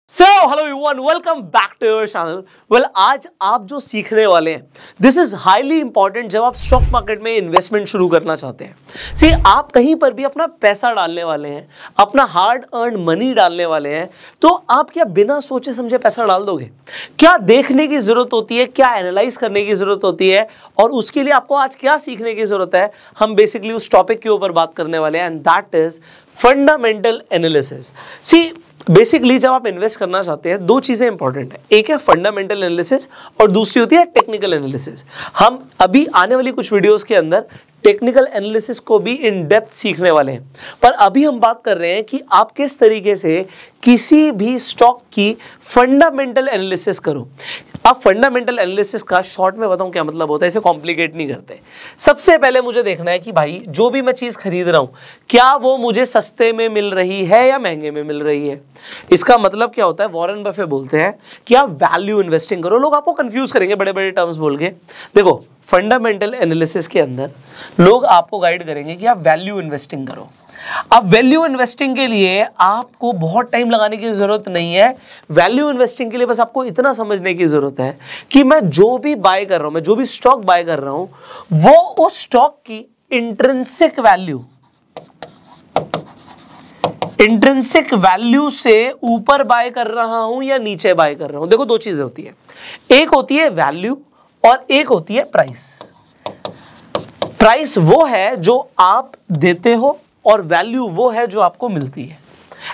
So hello everyone, welcome back to your channel. Well, आज आप जो सीखने वाले हैं दिस इज हाईली इंपॉर्टेंट जब आप स्टॉक मार्केट में इन्वेस्टमेंट शुरू करना चाहते हैं। सी, आप कहीं पर भी अपना पैसा डालने वाले हैं, अपना हार्ड अर्न मनी डालने वाले हैं, तो आप क्या बिना सोचे समझे पैसा डाल दोगे? क्या देखने की जरूरत होती है, क्या एनालाइज करने की जरूरत होती है, और उसके लिए आपको आज क्या सीखने की जरूरत है, हम बेसिकली उस टॉपिक के ऊपर बात करने वाले हैं, and that is fundamental analysis. See, basically जब आप इन्वेस्ट करना चाहते हैं, दो चीजें इंपॉर्टेंट है, एक है फंडामेंटल एनालिसिस और दूसरी होती है टेक्निकल एनालिसिस। हम अभी आने वाली कुछ वीडियोस के अंदर टेक्निकल एनालिसिस को भी इन डेप्थ सीखने वाले हैं, पर अभी हम बात कर रहे हैं कि आप किस तरीके से किसी भी स्टॉक की फंडामेंटल एनालिसिस करो। अब फंडामेंटल एनालिसिस का शॉर्ट में बताऊं क्या मतलब होता है, इसे कॉम्प्लिकेट नहीं करते। सबसे पहले मुझे देखना है कि भाई जो भी मैं चीज खरीद रहा हूं, क्या वो मुझे सस्ते में मिल रही है या महंगे में मिल रही है। इसका मतलब क्या होता है, वॉरेन बफे बोलते हैं कि आप वैल्यू इन्वेस्टिंग करो। लोग आपको कंफ्यूज करेंगे बड़े बड़े टर्म्स बोल के। देखो, फंडामेंटल एनालिसिस के अंदर लोग आपको गाइड करेंगे कि आप वैल्यू इन्वेस्टिंग करो। अब वैल्यू इन्वेस्टिंग के लिए आपको बहुत टाइम लगाने की जरूरत नहीं है। वैल्यू इन्वेस्टिंग के लिए बस आपको इतना समझने की जरूरत है कि मैं जो भी बाय कर रहा हूं, मैं जो भी स्टॉक बाय कर रहा हूं, वो उस स्टॉक की इंट्रिंसिक वैल्यू से ऊपर बाय कर रहा हूं या नीचे बाय कर रहा हूं। देखो, दो चीजें होती है, एक होती है वैल्यू और एक होती है प्राइस। प्राइस वो है जो आप देते हो और वैल्यू वो है जो आपको मिलती है।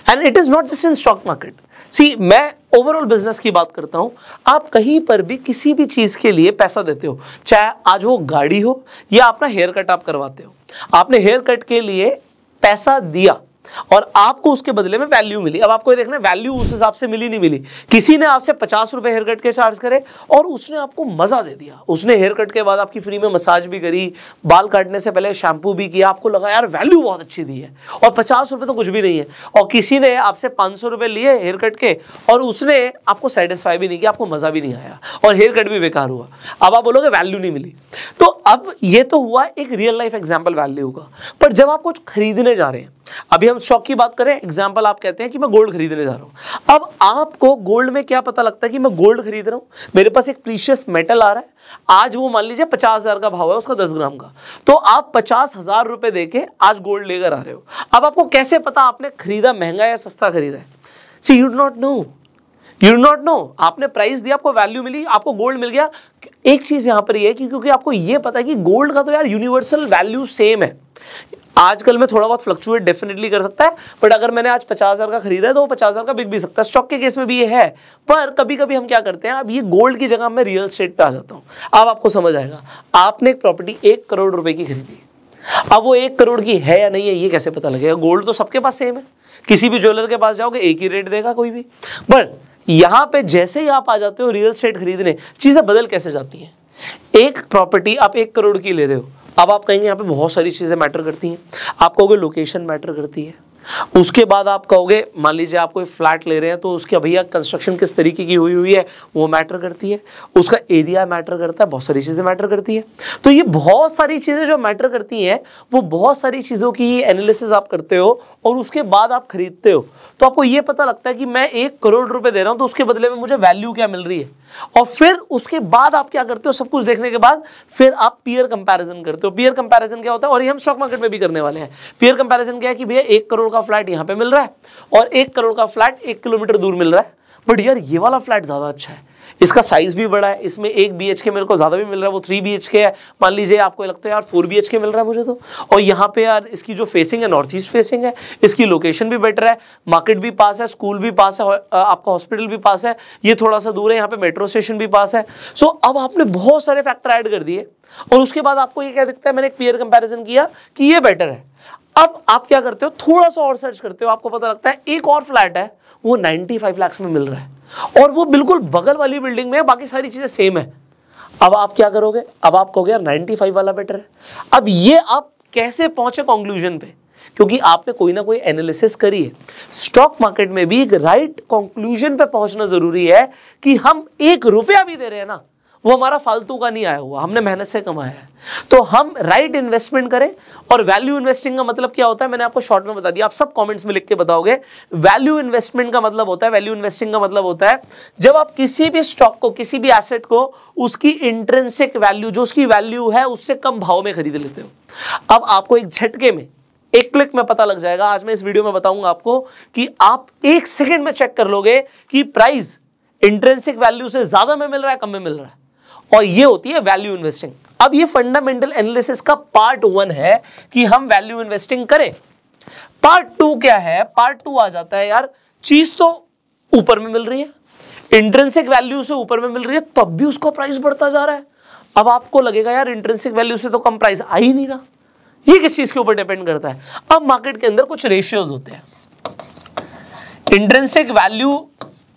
And it is not just in stock market. See, मैं ओवरऑल बिजनेस की बात करता हूं। आप कहीं पर भी किसी भी चीज के लिए पैसा देते हो, चाहे आज वो गाड़ी हो या अपना हेयर कट आप करवाते हो। आपने हेयर कट के लिए पैसा दिया और आपको उसके बदले में वैल्यू मिली। अब आपको ये देखना है वैल्यू उस हिसाब से मिली नहीं मिली। किसी ने आपसे 50 रुपए हेयर कट के चार्ज करे और उसने आपको मजा दे दिया। उसने हेयर कट के बाद आपकी फ्री में मसाज भी करी, बाल काटने से पहले शैम्पू भी किया, आपको लगा यार वैल्यू बहुत अच्छी दी है, और 50 रुपए तो कुछ भी नहीं है। और किसी ने आपसे 500 रुपए लिए हेयर कट के और उसने आपको सेटिस्फाई भी नहीं किया, आपको मजा भी नहीं आया और हेयर कट भी बेकार हुआ। अब आप बोलोगे वैल्यू नहीं मिली। तो अब ये तो हुआ एक रियल लाइफ एग्जाम्पल वैल्यू का। पर जब आप कुछ खरीदने जा रहे हैं, अभी हम स्टॉक की बात करें, एग्जांपल आप कहते हैं कि मैं गोल्ड खरीदने जा रहा हूं। अब आपको गोल्ड में क्या पता लगता है कि मैं गोल्ड खरीद रहा हूं, मेरे पास एक प्रीशियस मेटल आ रहा है, आज वो मान लीजिए 50,000 का भाव है उसका 10 ग्राम का, तो आप 50,000 रुपए देके आज गोल्ड लेकर आ रहे हो। अब आपको कैसे पता आपने खरीदा महंगा या सस्ता खरीदा है? सी, यू डू नॉट नो। आपने प्राइस दिया, आपको वैल्यू मिली, आपको गोल्ड मिल गया। एक चीज यहां पर ये है कि क्योंकि आपको ये पता है कि गोल्ड का तो यार यूनिवर्सल वैल्यू सेम है। आजकल में थोड़ा बहुत फ्लक्चुएट डेफिनेटली कर सकता है, बट अगर मैंने आज 50,000 का खरीदा है तो वो 50,000 का बिक भी सकता है। स्टॉक के केस में भी ये है। पर कभी कभी हम क्या करते हैं, अब ये गोल्ड की जगह मैं रियल एस्टेट पे आ जाता हूं। अब आपको समझ आएगा, आपने एक प्रॉपर्टी 1 करोड़ रुपए की खरीदी, अब वो 1 करोड़ की है या नहीं है ये कैसे पता लगेगा? गोल्ड तो सबके पास सेम है, किसी भी ज्वेलर के पास जाओगे एक ही रेट देगा कोई भी। बट यहां पे जैसे ही आप आ जाते हो रियल एस्टेट खरीदने, चीजें बदल कैसे जाती हैं। एक प्रॉपर्टी आप 1 करोड़ की ले रहे हो, अब आप कहेंगे यहाँ पे बहुत सारी चीजें मैटर करती हैं। आप कहोगे लोकेशन मैटर करती है, उसके बाद आप कहोगे मान लीजिए आप कोई फ्लैट ले रहे हैं तो उसके भैया कंस्ट्रक्शन किस तरीके की हुई है वो मैटर करती है, उसका एरिया मैटर करता है, बहुत सारी चीजें मैटर करती है। तो ये बहुत सारी चीजें जो मैटर करती हैं, वो बहुत सारी चीजों की एनालिसिस आप करते हो और उसके बाद आप खरीदते हो। तो आपको ये पता लगता है कि मैं 1 करोड़ रुपए दे रहा हूं तो उसके बदले में मुझे वैल्यू क्या मिल रही है। और फिर उसके बाद आप क्या करते हो, सब कुछ देखने के बाद फिर आप पीयर कंपैरिजन करते हो। पीयर कंपैरिजन क्या होता है, और ये हम स्टॉक मार्केट में भी करने वाले हैं। पीयर कंपैरिजन क्या है कि भैया 1 करोड़ का फ्लैट यहां पे मिल रहा है और 1 करोड़ का फ्लैट 1 किलोमीटर दूर मिल रहा है, बट यार ये वाला फ्लैट ज्यादा अच्छा है, इसका साइज भी बड़ा है, इसमें 1 BHK मेरे को ज्यादा भी मिल रहा है, वो 3 BHK है। मान लीजिए आपको लगता है यार 4 BHK मिल रहा है मुझे तो, और यहाँ पे यार इसकी जो फेसिंग है नॉर्थ ईस्ट फेसिंग है, इसकी लोकेशन भी बेटर है, मार्केट भी पास है, स्कूल भी पास है, आपका हॉस्पिटल भी पास है, ये थोड़ा सा दूर है, यहाँ पे मेट्रो स्टेशन भी पास है। सो अब आपने बहुत सारे फैक्टर ऐड कर दिए और उसके बाद आपको ये क्या दिखता है, मैंने एक पीयर कंपैरिजन किया कि ये बेटर है। अब आप क्या करते हो, थोड़ा सा और सर्च करते हो, आपको पता लगता है एक और फ्लैट है वो 95 लाख में मिल रहा है और वो बिल्कुल बगल वाली बिल्डिंग में है, बाकी सारी चीजें सेम है। अब आप क्या करोगे, अब आप कहोगे यार 95 वाला बेटर है। अब ये आप कैसे पहुंचे कंक्लूजन पे, क्योंकि आपने कोई ना कोई एनालिसिस करी है। स्टॉक मार्केट में भी एक राइट कंक्लूजन पे पहुंचना जरूरी है कि हम 1 रुपया भी दे रहे हैं ना, वो हमारा फालतू का नहीं आया हुआ, हमने मेहनत से कमाया है। तो हम राइट इन्वेस्टमेंट करें। और वैल्यू इन्वेस्टिंग का मतलब क्या होता है, मैंने आपको शॉर्ट में बता दिया, आप सब कमेंट्स में लिख के बताओगे। वैल्यू इन्वेस्टमेंट का मतलब होता है, वैल्यू इन्वेस्टिंग का मतलब होता है जब आप किसी भी स्टॉक को, किसी भी एसेट को उसकी इंट्रिंसिक वैल्यू, जो उसकी वैल्यू है, उससे कम भाव में खरीद लेते हो। अब आपको एक झटके में, एक क्लिक में पता लग जाएगा। आज मैं इस वीडियो में बताऊंगा आपको कि आप एक सेकंड में चेक कर लोगे कि प्राइस इंट्रिंसिक वैल्यू से ज्यादा में मिल रहा है, कम में मिल रहा है, और ये होती है वैल्यू इन्वेस्टिंग। अब ये फंडामेंटल एनालिसिस का पार्ट 1 है कि हम वैल्यू इन्वेस्टिंग करें। पार्ट 2 क्या है? पार्ट 2 आ जाता है यार, चीज तो ऊपर में मिल रही है, इंट्रिंसिक वैल्यू से ऊपर में मिल रही है, तब भी उसका प्राइस बढ़ता जा रहा है। अब आपको लगेगा यार इंट्रिंसिक वैल्यू से तो कम प्राइस आ ही नहीं रहा, ये किस चीज के ऊपर डिपेंड करता है? अब मार्केट के अंदर कुछ रेशियोज होते हैं। इंट्रिंसिक वैल्यू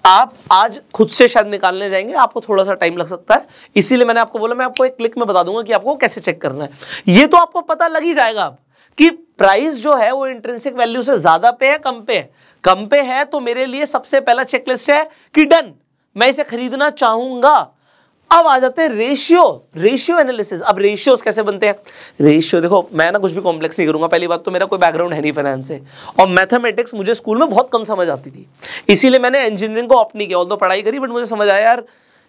आप आज खुद से शायद निकालने जाएंगे, आपको थोड़ा सा टाइम लग सकता है, इसीलिए मैंने आपको बोला मैं आपको एक क्लिक में बता दूंगा कि आपको कैसे चेक करना है। ये तो आपको पता लग ही जाएगा अब कि प्राइस जो है वो इंट्रिंसिक वैल्यू से ज्यादा पे है, कम पे है। कम पे है तो मेरे लिए सबसे पहला चेकलिस्ट है कि डन, मैं इसे खरीदना चाहूंगा। अब आ जाते हैं रेशियो एनालिसिस। अब रेशियोज कैसे बनते हैं? रेशियो देखो, मैं ना कुछ भी कॉम्प्लेक्स नहीं करूंगा। पहली बात तो मेरा कोई बैकग्राउंड है नहीं फाइनेंस से, और मैथमेटिक्स मुझे स्कूल में बहुत कम समझ आती थी, इसीलिए मैंने इंजीनियरिंग को ऑप्ट नहीं किया। ऑल्दो पढ़ाई करी, बट मुझे समझ आया यार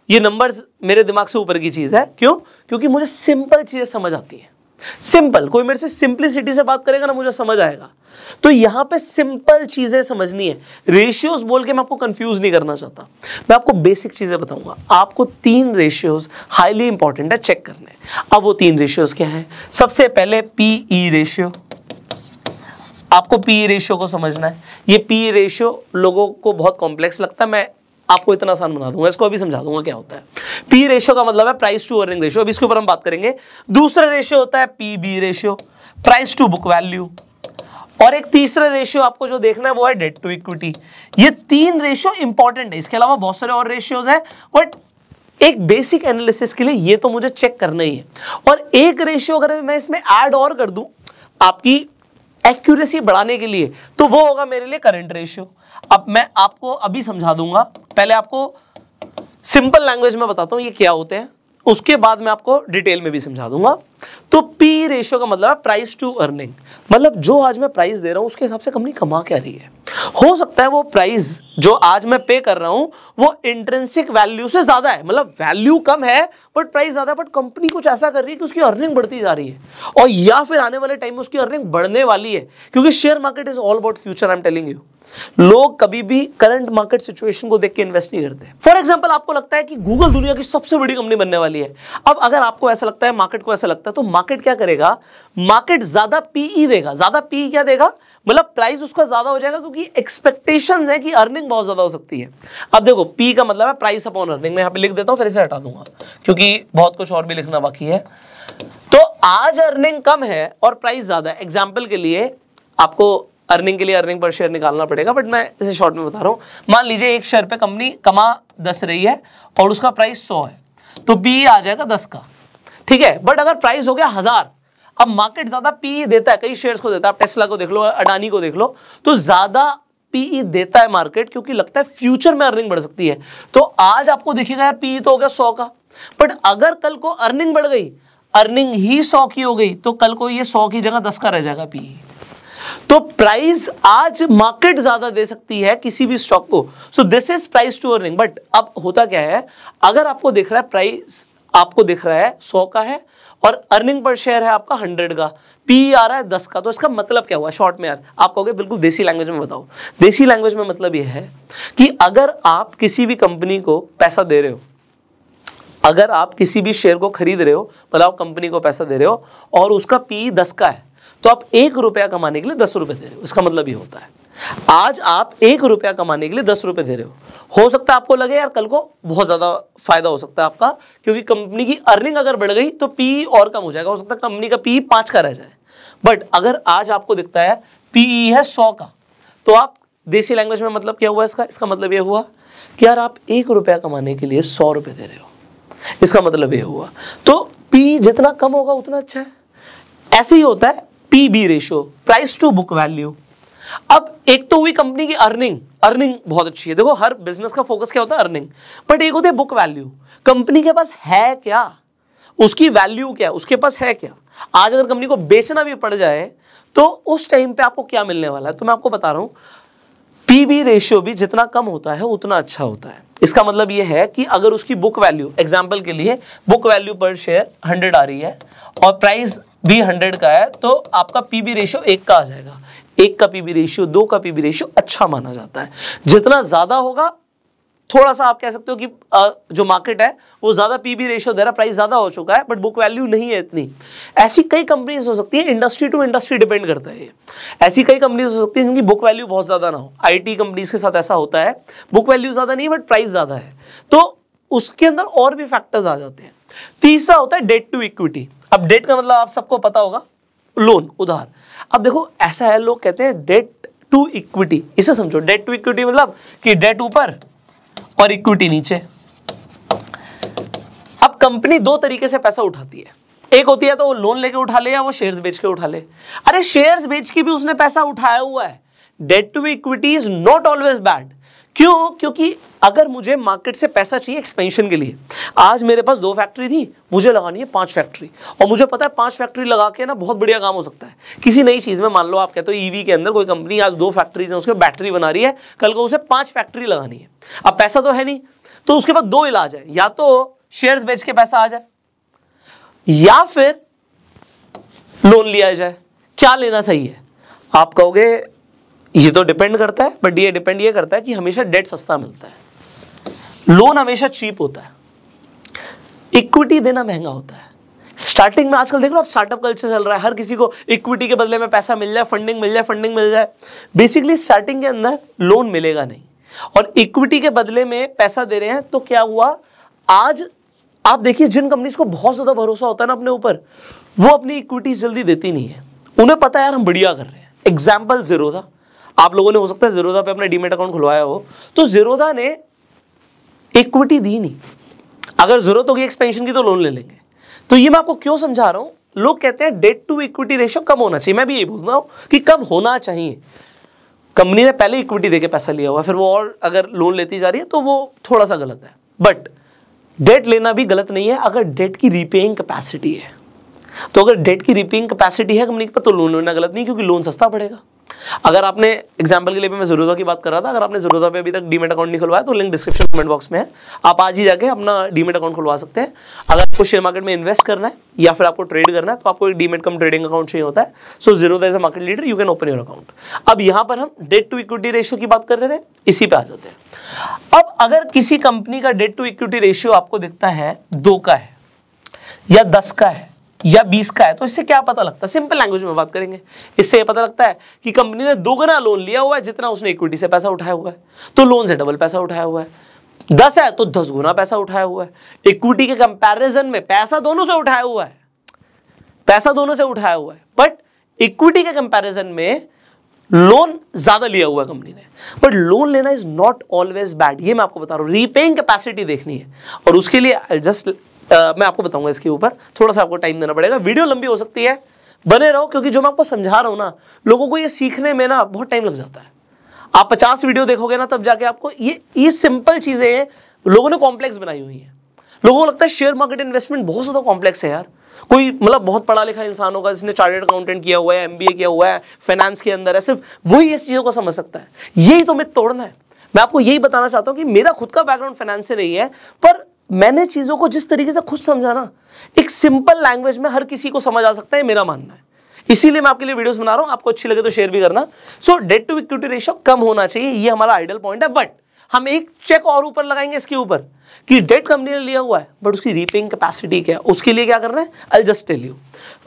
ये नंबर्स मेरे दिमाग से ऊपर की चीज है। क्यों? क्योंकि मुझे सिंपल चीजें समझ आती है। सिंपल, कोई मेरे से सिंप्लिसिटी से बात करेगा ना, मुझे समझ आएगा। तो यहां पे सिंपल चीजें समझनी है। रेशियोज बोल के मैं आपको कंफ्यूज नहीं करना चाहता, मैं आपको बेसिक चीजें बताऊंगा। आपको 3 रेशियोज हाईली इंपॉर्टेंट है चेक करने। अब वो 3 रेशियोज क्या हैं? सबसे पहले पीई रेशियो। आपको पीई रेशियो को समझना है। ये पीई रेशियो लोगों को बहुत कॉम्प्लेक्स लगता है, मैं आपको इतना आसान बना दूंगा, इसको अभी समझा दूंगा क्या होता है। पी रेशियो का मतलब है प्राइस टू अर्निंग रेशियो, अब इसके ऊपर हम बात करेंगे। दूसरा रेशियो होता है PB ratio, price to book value. और एक तीसरा रेशियो आपको जो देखना है वो है डेट टू इक्विटी। ये 3 रेशियो इंपॉर्टेंट है, इसके अलावा बहुत सारे और रेशियोज हैं, बट एक बेसिक एनालिसिस के लिए ये तो मुझे चेक करना ही है। और एक रेशियो अगर मैं इसमें ऐड और कर दूं आपकी एक्यूरेसी बढ़ाने के लिए, तो वो होगा मेरे लिए करंट रेशियो। अब मैं आपको अभी समझा दूंगा, पहले आपको सिंपल लैंग्वेज में बताता हूं ये क्या होते हैं, उसके बाद मैं आपको डिटेल में भी समझा दूंगा। तो पी रेशियो का मतलब है प्राइस टू अर्निंग, मतलब जो आज मैं प्राइस दे रहा हूं उसके हिसाब से कंपनी कमा क्या रही है। हो सकता है वो प्राइस जो आज मैं पे कर रहा हूं वो इंट्रिंसिक वैल्यू से ज्यादा है, मतलब वैल्यू कम है बट प्राइस ज्यादा है, बट कंपनी कुछ ऐसा कर रही है कि उसकी अर्निंग बढ़ती जा रही है, और या फिर आने वाले टाइम में उसकी अर्निंग बढ़ने वाली है, क्योंकि share market is all about future. I am telling you, लोग कभी भी करंट मार्केट सिचुएशन को देख के इन्वेस्ट नहीं करते। फॉर एग्जांपल, आपको लगता है कि गूगल दुनिया की सबसे बड़ी कंपनी बनने वाली है। अब अगर आपको ऐसा लगता है, मार्केट को ऐसा लगता है, तो मार्केट क्या करेगा? मार्केट ज्यादा पीई देगा। ज्यादा पीई क्या देगा? मतलब प्राइस उसका ज्यादा हो जाएगा, क्योंकि एक्सपेक्टेशंस है कि अर्निंग बहुत ज्यादा हो सकती है। अब देखो, पी का मतलब है प्राइस अपॉन अर्निंग। मैं यहां पे लिख देता हूं, फिर इसे हटा दूंगा क्योंकि बहुत कुछ और भी लिखना बाकी है। तो आज अर्निंग कम है और प्राइस ज्यादा है। एग्जांपल के लिए आपको अर्निंग के लिए अर्निंग पर शेयर निकालना पड़ेगा, बट मैं इसे शॉर्ट में बता रहा हूं। मान लीजिए एक शेयर पे कंपनी कमा 10 रही है और उसका प्राइस 100 है, तो पी आ जाएगा 10 का, ठीक है। बट अगर प्राइस हो गया 1000, अब मार्केट ज्यादा पी देता है, कई शेयर्स को देता है, आप टेस्ला को देख लो, अडानी को देख लो, तो ज्यादा पीई देता है मार्केट, क्योंकि लगता है फ्यूचर में अर्निंग बढ़ सकती है। तो आज आपको देखिएगा यार पीई तो हो गया 100 का, बट अगर कल को अर्निंग बढ़ गई, अर्निंग ही 100 की हो गई, तो कल को ये 100 की जगह 10 का रह जाएगा पीई। तो प्राइस आज मार्केट ज्यादा दे सकती है किसी भी स्टॉक को, so this is price to earning. But अब होता क्या है, अगर आपको दिख रहा है प्राइस आपको दिख रहा है 100 का है और अर्निंग पर शेयर है आपका 100 का, पी आ रहा है 10 का, तो इसका मतलब क्या हुआ? शॉर्ट में यार आप कहोगे बिल्कुल देसी लैंग्वेज में बताओ। देसी लैंग्वेज में मतलब यह है कि अगर आप किसी भी कंपनी को पैसा दे रहे हो, अगर आप किसी भी शेयर को खरीद रहे हो, मतलब आप कंपनी को पैसा दे रहे हो और उसका पी 10 का है, तो आप 1 रुपया कमाने के लिए 10 रुपए दे रहे हो। इसका मतलब ये होता है आज आप 1 रुपया कमाने के लिए 10 रुपए दे रहे हो सकता है आपको लगे यार कल को बहुत ज्यादा फायदा हो सकता है आपका, क्योंकि कंपनी की अर्निंग अगर बढ़ गई तो पी और कम हो जाएगा, हो सकता है कंपनी का पी 5 का रह जाए। बट अगर आज आपको दिखता है पीई है 100 का, तो आप देसी लैंग्वेज में मतलब क्या हुआ इसका मतलब यह हुआ कि यार आप 1 रुपया कमाने के लिए 100 रुपए दे रहे हो, इसका मतलब यह हुआ। तो पी जितना कम होगा उतना अच्छा है। ऐसे ही होता है PB ratio, price to book value. अब एक तो हुई कंपनी की अर्निंग बहुत अच्छी है। देखो हर बिजनेस का फोकस क्या होता है, अर्निंग, बट एक होती है बुक वैल्यू। कंपनी के पास है क्या, उसकी वैल्यू क्या, उसके पास है क्या। आज अगर कंपनी को बेचना भी पड़ जाए तो उस टाइम पे आपको क्या मिलने वाला है, तो मैं आपको बता रहा हूं, पीबी रेशियो भी जितना कम होता है उतना अच्छा होता है। इसका मतलब यह है कि अगर उसकी बुक वैल्यू, एग्जांपल के लिए बुक वैल्यू पर शेयर 100 आ रही है और प्राइस भी 100 का है, तो आपका पीबी रेशियो 1 का आ जाएगा। 1 का पीबी रेशियो, 2 का पीबी रेशियो अच्छा माना जाता है। जितना ज्यादा होगा, थोड़ा सा आप कह सकते हो कि जो मार्केट है वो ज्यादा पीबी रेशियो दे रहा है, प्राइस ज्यादा हो चुका है बट बुक वैल्यू नहीं है इतनी। ऐसी कई कंपनीज हो सकती है, इंडस्ट्री टू इंडस्ट्री डिपेंड करता है। ऐसी कई कंपनीज हो सकती है जिनकी बुक वैल्यू बहुत ज्यादा ना हो। आईटी कंपनीज के साथ ऐसा होता है, बुक वैल्यू ज्यादा नहीं बट प्राइस ज्यादा है, तो उसके अंदर और भी फैक्टर्स आ जाते हैं। तीसरा होता है डेट टू इक्विटी। अब डेट का मतलब आप सबको पता होगा, लोन, उधार। अब देखो ऐसा है, लोग कहते हैं डेट टू इक्विटी, इसे समझो, डेट टू इक्विटी मतलब कि डेट ऊपर और इक्विटी नीचे। अब कंपनी दो तरीके से पैसा उठाती है, एक होती है तो वो लोन लेके उठा ले या वो शेयर्स बेच के उठा ले। अरे शेयर्स बेच के भी उसने पैसा उठाया हुआ है। Debt to equity is not always bad. क्यों? क्योंकि अगर मुझे मार्केट से पैसा चाहिए एक्सपेंशन के लिए, आज मेरे पास 2 फैक्ट्री थी, मुझे लगानी है 5 फैक्ट्री, और मुझे पता है 5 फैक्ट्री लगा के ना बहुत बढ़िया काम हो सकता है किसी नई चीज में। मान लो आप कहते हो ईवी के अंदर कोई कंपनी आज 2 फैक्ट्रीज है, उसके बैटरी बना रही है, कल को उसे 5 फैक्ट्री लगानी है। अब पैसा तो है नहीं, तो उसके पास 2 इलाज है, या तो शेयर्स बेच के पैसा आ जाए या फिर लोन लिया जाए। क्या लेना सही है? आप कहोगे ये तो डिपेंड करता है, बट ये डिपेंड ये करता है कि हमेशा डेट सस्ता मिलता है, लोन हमेशा चीप होता है, इक्विटी देना महंगा होता है। स्टार्टिंग में आजकल देख लो आप, स्टार्टअप कल्चर चल रहा है, हर किसी को इक्विटी के बदले में पैसा मिल जाए, फंडिंग मिल जाए। बेसिकली स्टार्टिंग के अंदर लोन मिलेगा नहीं और इक्विटी के बदले में पैसा दे रहे हैं। तो क्या हुआ, आज आप देखिए जिन कंपनीज को बहुत ज्यादा भरोसा होता है ना अपने ऊपर, वो अपनी इक्विटीज जल्दी देती नहीं है। उन्हें पता है यार हम बढ़िया कर रहे हैं। एग्जाम्पल ज़ीरोधा, आप लोगों ने हो सकता है ज़ीरोधा पे अपना डीमैट अकाउंट खुलवाया हो, तो ज़ीरोधा ने इक्विटी दी नहीं। अगर जरूरत होगी एक्सपेंशन की तो लोन ले लेंगे। तो ये मैं आपको क्यों समझा रहा हूं, लोग कहते हैं डेट टू इक्विटी रेशियो कम होना चाहिए, मैं भी यही बोल रहा हूं कि कम होना चाहिए। कंपनी ने पहले इक्विटी देके पैसा लिया हुआ है, फिर वो और अगर लोन लेती जा रही है तो वो थोड़ा सा गलत है। बट डेट लेना भी गलत नहीं है अगर डेट की रीपेइंग कैपेसिटी है। तो अगर डेट की रीपेइंग कैपेसिटी है कंपनी के पास तो लोन लेना गलत नहीं, क्योंकि लोन सस्ता पड़ेगा। अगर आपने, एग्जांपल के लिए मैं ज़ीरोधा की बात कर रहा था, अगर आपने ज़ीरोधा पे अभी तक डीमैट अकाउंट नहीं खुलवाया तो लिंक डिस्क्रिप्शन कमेंट बॉक्स में है, आप आज ही जाके अपना डीमैट अकाउंट खुलवा सकते हैं। अगर आपको शेयर मार्केट में इन्वेस्ट करना है या फिर आपको ट्रेड करना है तो आपको एक डीमैट कम ट्रेडिंग अकाउंट चाहिए होता है। So Zerodha is a market leader, you can open your account. अब यहाँ पर हम डेट टू इक्विटी रेशियो की बात कर रहे थे, इसी पे आ जाते हैं। अब अगर किसी कंपनी का डेट टू इक्विटी रेशियो आपको दिखता है 2 का है या 10 का है या 20 का है, तो इससे क्या पता लगता है? सिंपल लैंग्वेज में बात करेंगे, इससे ये पता लगता है कि कंपनी ने 2 गुना लोन लिया हुआ है जितना उसने इक्विटी से पैसा उठाया हुआ है, तो लोन से डबल पैसा उठाया हुआ है। 10 है तो 10 गुना पैसा उठाया हुआ है। इक्विटी के कंपैरिजन में पैसा दोनों से उठाया हुआ है, पैसा दोनों से उठाया हुआ है, बट इक्विटी के कंपैरिजन में लोन ज्यादा लिया हुआ है कंपनी ने। बट लोन लेना इज नॉट ऑलवेज बैड, ये मैं आपको बता रहा हूं। रीपेइंग कैपेसिटी देखनी है और उसके लिए जस्ट मैं आपको बताऊंगा, इसके ऊपर थोड़ा सा आपको टाइम देना पड़ेगा, वीडियो लंबी हो सकती है, बने रहो, क्योंकि जो मैं आपको समझा रहा हूं ना, लोगों को ये सीखने में ना बहुत टाइम लग जाता है। आप 50 वीडियो देखोगे ना तब जाके आपको ये सिंपल चीजें हैं लोगों ने कॉम्प्लेक्स बनाई हुई है। लोगों को लगता है शेयर मार्केट इन्वेस्टमेंट बहुत ज्यादा कॉम्प्लेक्स है यार। कोई मतलब बहुत पढ़ा लिखा इंसान होगा जिसने चार्टर्ड अकाउंटेंट किया हुआ है, MBA किया हुआ है, फाइनेंस के अंदर है, सिर्फ वही इस चीजों को समझ सकता है। यही तो मिथ तोड़ना है। मैं आपको यही बताना चाहता हूं कि मेरा खुद का बैकग्राउंड फाइनेंस से नहीं है, पर मैंने चीजों को जिस तरीके से खुद समझा ना, एक सिंपल लैंग्वेज में हर किसी को समझ आ सकता है, मेरा मानना है। इसीलिए मैं आपके लिए वीडियोस बना रहा हूं, आपको अच्छी लगे तो शेयर भी करना। सो डेट टू इक्विटी रेशियो कम होना चाहिए, ये हमारा आइडियल पॉइंट है। बट हम एक चेक और ऊपर लगाएंगे इसके ऊपर कि डेट कंपनी ने लिया हुआ है बट उसकी रीपेइंग कैपेसिटी क्या है, उसके लिए क्या करना है, I just tell you.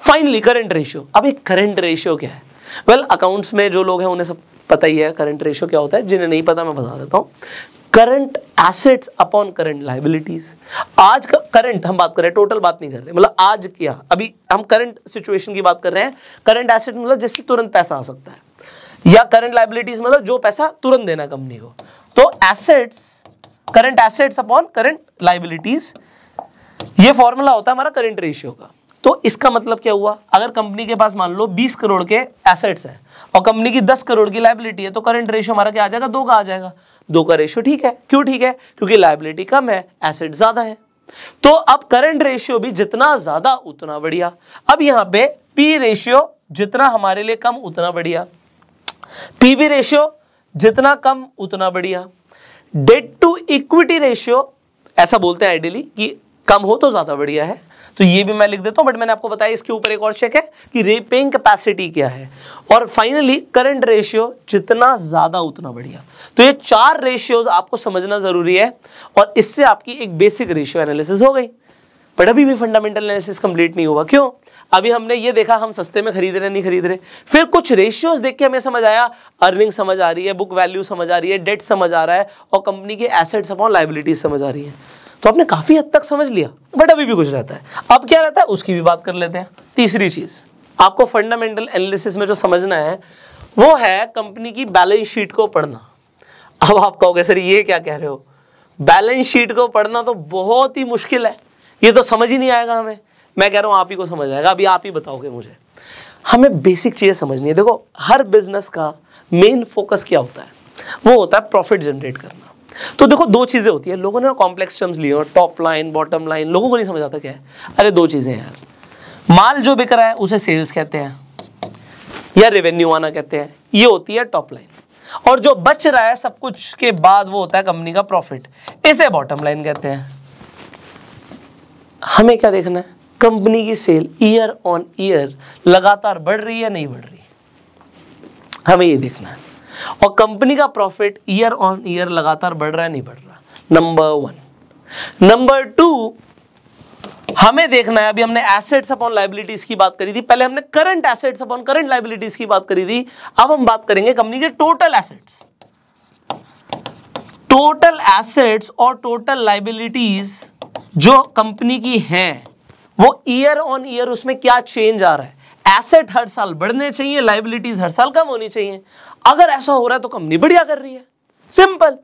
Finally current ratio. अब एक करंट रेशियो क्या है? वेल अकाउंट्स में जो लोग हैं उन्हें सब पता ही है करंट रेशियो क्या होता है, जिन्हें नहीं पता मैं बता देता हूं। Current assets upon current liabilities. आज का करंट हम बात कर रहे हैं, टोटल बात नहीं कर रहे, मतलब आज क्या, अभी हम करंट सिचुएशन की बात कर रहे हैं। करंट एसेट मतलब जिससे तुरंत पैसा आ सकता है, या करंट लायबिलिटीज मतलब जो पैसा तुरंत देना कंपनी को। तो assets, current assets upon current liabilities, ये फॉर्मूला होता है हमारा करंट रेशियो का। तो इसका मतलब क्या हुआ, अगर कंपनी के पास मान लो 20 करोड़ के एसेट्स हैं और कंपनी की 10 करोड़ की लायबिलिटी है, तो करंट रेशियो हमारा क्या आ जाएगा, 2 का आ जाएगा। 2 का रेशियो ठीक है, क्यों ठीक है, क्योंकि लायबिलिटी कम है, एसेट ज्यादा है। तो अब करंट रेशियो भी जितना ज्यादा उतना बढ़िया। अब यहां पे पी रेशियो जितना हमारे लिए कम उतना बढ़िया, पीवी रेशियो जितना कम उतना बढ़िया, डेट टू इक्विटी रेशियो ऐसा बोलते हैं आइडियली कि कम हो तो ज्यादा बढ़िया है, तो ये भी मैं लिख देता हूं, बट मैंने आपको बताया इसके ऊपर एक और चेक है कि रीपेइंग कैपेसिटी क्या है, और फाइनली करंट रेशियो जितना ज्यादा उतना बढ़िया। तो ये 4 रेशियोज आपको समझना जरूरी है और इससे आपकी एक बेसिक रेशियो एनालिसिस हो गई। बट अभी भी फंडामेंटल एनालिसिस कंप्लीट नहीं हुआ, क्यों, अभी हमने ये देखा हम सस्ते में खरीद रहे नहीं खरीद रहे, फिर कुछ रेशियोज देख के हमें समझ आया, अर्निंग समझ आ रही है, बुक वैल्यू समझ आ रही है, डेट समझ आ रहा है और कंपनी के एसेट्स अपॉन लायबिलिटीज समझ आ रही है। तो आपने काफी हद तक समझ लिया, बट अभी भी कुछ रहता है। अब क्या रहता है उसकी भी बात कर लेते हैं। तीसरी चीज आपको फंडामेंटल एनालिसिस में जो समझना है वो है कंपनी की बैलेंस शीट को पढ़ना। अब आप कहोगे सर ये क्या कह रहे हो, बैलेंस शीट को पढ़ना तो बहुत ही मुश्किल है, ये तो समझ ही नहीं आएगा हमें। मैं कह रहा हूं आप ही को समझ आएगा, अभी आप ही बताओगे मुझे। हमें बेसिक चीजें समझनी है। देखो हर बिजनेस का मेन फोकस क्या होता है, वो होता है प्रॉफिट जनरेट करना। तो देखो 2 चीजें होती है, लोगों ने कॉम्प्लेक्स टर्म्स लिए और टॉप लाइन बॉटम लाइन, लोगों को नहीं समझ आता क्या है। अरे 2 चीजें यार, माल जो बिक रहा है उसे सेल्स कहते हैं या रेवेन्यू आना कहते हैं, ये होती है टॉप लाइन, और जो बच रहा है सब कुछ के बाद वो होता है कंपनी का प्रॉफिट, इसे बॉटम लाइन कहते हैं। हमें क्या देखना है, कंपनी की सेल ईयर ऑन ईयर लगातार बढ़ रही है नहीं बढ़ रही, हमें ये देखना है, और कंपनी का प्रॉफिट ईयर ऑन ईयर लगातार बढ़ रहा है नहीं बढ़ रहा, नंबर 1। नंबर 2 हमें देखना है, अभी हमने एसेट्स अपॉन लायबिलिटीज की बात करी थी, पहले हमने current assets upon current liabilities की बात करी थी, अब हम बात करेंगे कंपनी के टोटल एसेट्स। टोटल एसेट्स और टोटल लायबिलिटीज जो कंपनी की हैं वो ईयर ऑन ईयर उसमें क्या चेंज आ रहा है। एसेट हर साल बढ़ने चाहिए, लायबिलिटीज हर साल कम होनी चाहिए। अगर ऐसा हो रहा है तो कंपनी बढ़िया कर रही है, सिंपल।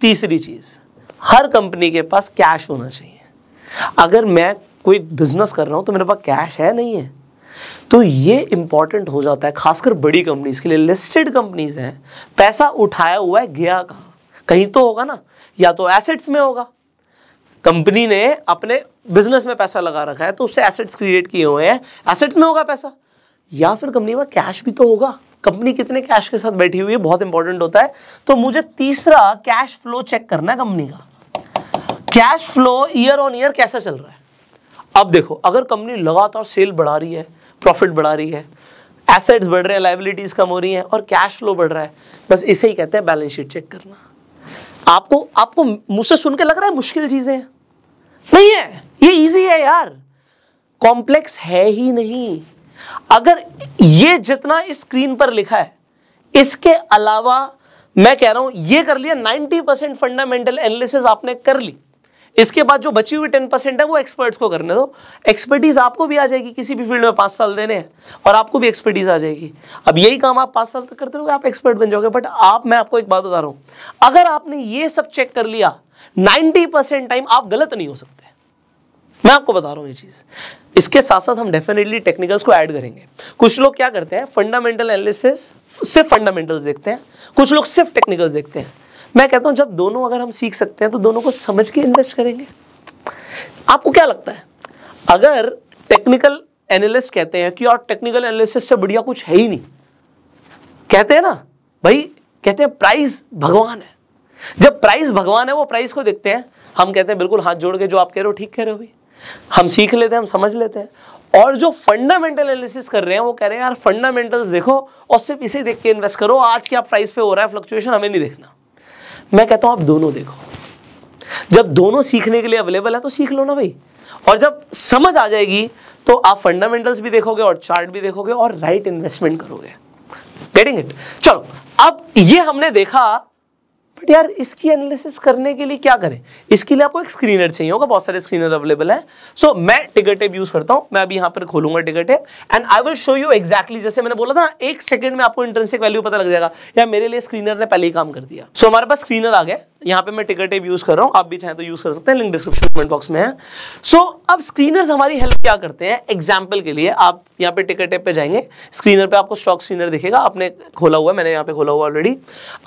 तीसरी चीज, हर कंपनी के पास कैश होना चाहिए। अगर मैं कोई बिजनेस कर रहा हूं तो मेरे पास कैश है नहीं है, तो ये इंपॉर्टेंट हो जाता है, खासकर बड़ी कंपनीज के लिए। लिस्टेड कंपनीज हैं, पैसा उठाया हुआ है गया कहां, कहीं तो होगा ना, या तो एसेट्स में होगा, कंपनी ने अपने बिजनेस में पैसा लगा रखा है तो उससे एसेट्स क्रिएट किए हुए हैं, एसेट्स में होगा पैसा, या फिर कंपनी में कैश भी तो होगा, कंपनी कितने कैश के साथ बैठी हुई है, बहुत इंपॉर्टेंट होता है। तो मुझे तीसरा कैश फ्लो चेक करना है कंपनी का, cash flow year on year कैसा चल रहा है। अब देखो अगर कंपनी लगातार सेल बढ़ा रही है, प्रॉफिट बढ़ा रही है, एसेट्स बढ़ रहे हैं, लायबिलिटीज कम हो रही हैं और कैश फ्लो बढ़ रहा है, बस इसे ही कहते हैं बैलेंस शीट चेक करना। आपको मुझसे सुन के लग रहा है मुश्किल चीजें, नहीं है, ये इजी है यार, कॉम्प्लेक्स है ही नहीं। अगर ये जितना इस स्क्रीन पर लिखा है इसके अलावा मैं कह रहा हूं ये कर लिया, 90% फंडामेंटल एनालिसिस आपने कर ली, इसके बाद जो बची हुई 10% है वो एक्सपर्ट्स को करने दो। एक्सपर्टीज आपको भी आ जाएगी, किसी भी फील्ड में 5 साल देने हैं और आपको भी एक्सपर्टीज आ जाएगी। अब यही काम आप 5 साल तक करते रहोगे, आप एक्सपर्ट बन जाओगे। बट मैं आपको एक बात बता रहा हूं, अगर आपने ये सब चेक कर लिया 90% टाइम आप गलत नहीं हो सकते, मैं आपको बता रहा हूं ये चीज। इसके साथ साथ हम डेफिनेटली टेक्निकल्स को ऐड करेंगे। कुछ लोग क्या करते हैं, फंडामेंटल एनालिसिस सिर्फ फंडामेंटल्स देखते हैं, कुछ लोग सिर्फ टेक्निकल्स देखते हैं। मैं कहता हूं जब दोनों अगर हम सीख सकते हैं तो दोनों को समझ के इन्वेस्ट करेंगे। आपको क्या लगता है, अगर टेक्निकल एनालिस्ट कहते हैं कि यार टेक्निकल एनालिसिस से बढ़िया कुछ है ही नहीं, कहते हैं ना भाई, कहते हैं प्राइस भगवान है। जब प्राइस भगवान है, वो प्राइस को देखते हैं, हम कहते हैं बिल्कुल हाथ जोड़ के जो आप कह रहे हो ठीक कह रहे हो भाई, हम सीख लेते हैं, हम समझ लेते हैं। और जो फंडामेंटल एनालिसिस कर रहे हैं वो कह रहे हैं यार फंडामेंटल्स देखो और सिर्फ इसे देख के इन्वेस्ट करो, आज क्या प्राइस पे हो रहा है फ्लक्चुएशन हमें नहीं देखना। मैं कहता हूं आप दोनों देखो, जब दोनों सीखने के लिए अवेलेबल है तो सीख लो ना भाई, और जब समझ आ जाएगी तो आप फंडामेंटल्स भी देखोगे और चार्ट भी देखोगे और राइट इन्वेस्टमेंट करोगे। Getting it? चलो अब ये हमने देखा, बट यार इसकी एनालिसिस करने के लिए क्या करें, इसके लिए आपको एक स्क्रीनर चाहिए होगा, बहुत सारे स्क्रीनर अवेलेबल हैं। सो मैं टिकर टेप यूज करता हूं, मैं अभी यहां पर खोलूंगा टिकर tape and I will show you exactly, जैसे मैंने बोला था 1 सेकंड में आपको इंट्रिंसिक वैल्यू पता लग जाएगा, या मेरे लिए स्क्रीनर ने पहले ही काम कर दिया। सो हमारे पास स्क्रीनर आ गया, यहाँ पे मैं टिकर टेप यूज कर रहा हूँ, आप भी चाहें तो यूज कर सकते हैं, लिंक डिस्क्रिप्शन कमेंट बॉक्स में है। सो अब स्क्रीनर्स हमारी हेल्प क्या करते हैं? एग्जाम्पल के लिए आप यहाँ पे टिकर टेप पे जाएंगे, स्क्रीनर पे आपको स्टॉक स्क्रीनर दिखेगा, आपने खोला हुआ है, मैंने यहाँ पे खोला हुआ ऑलरेडी।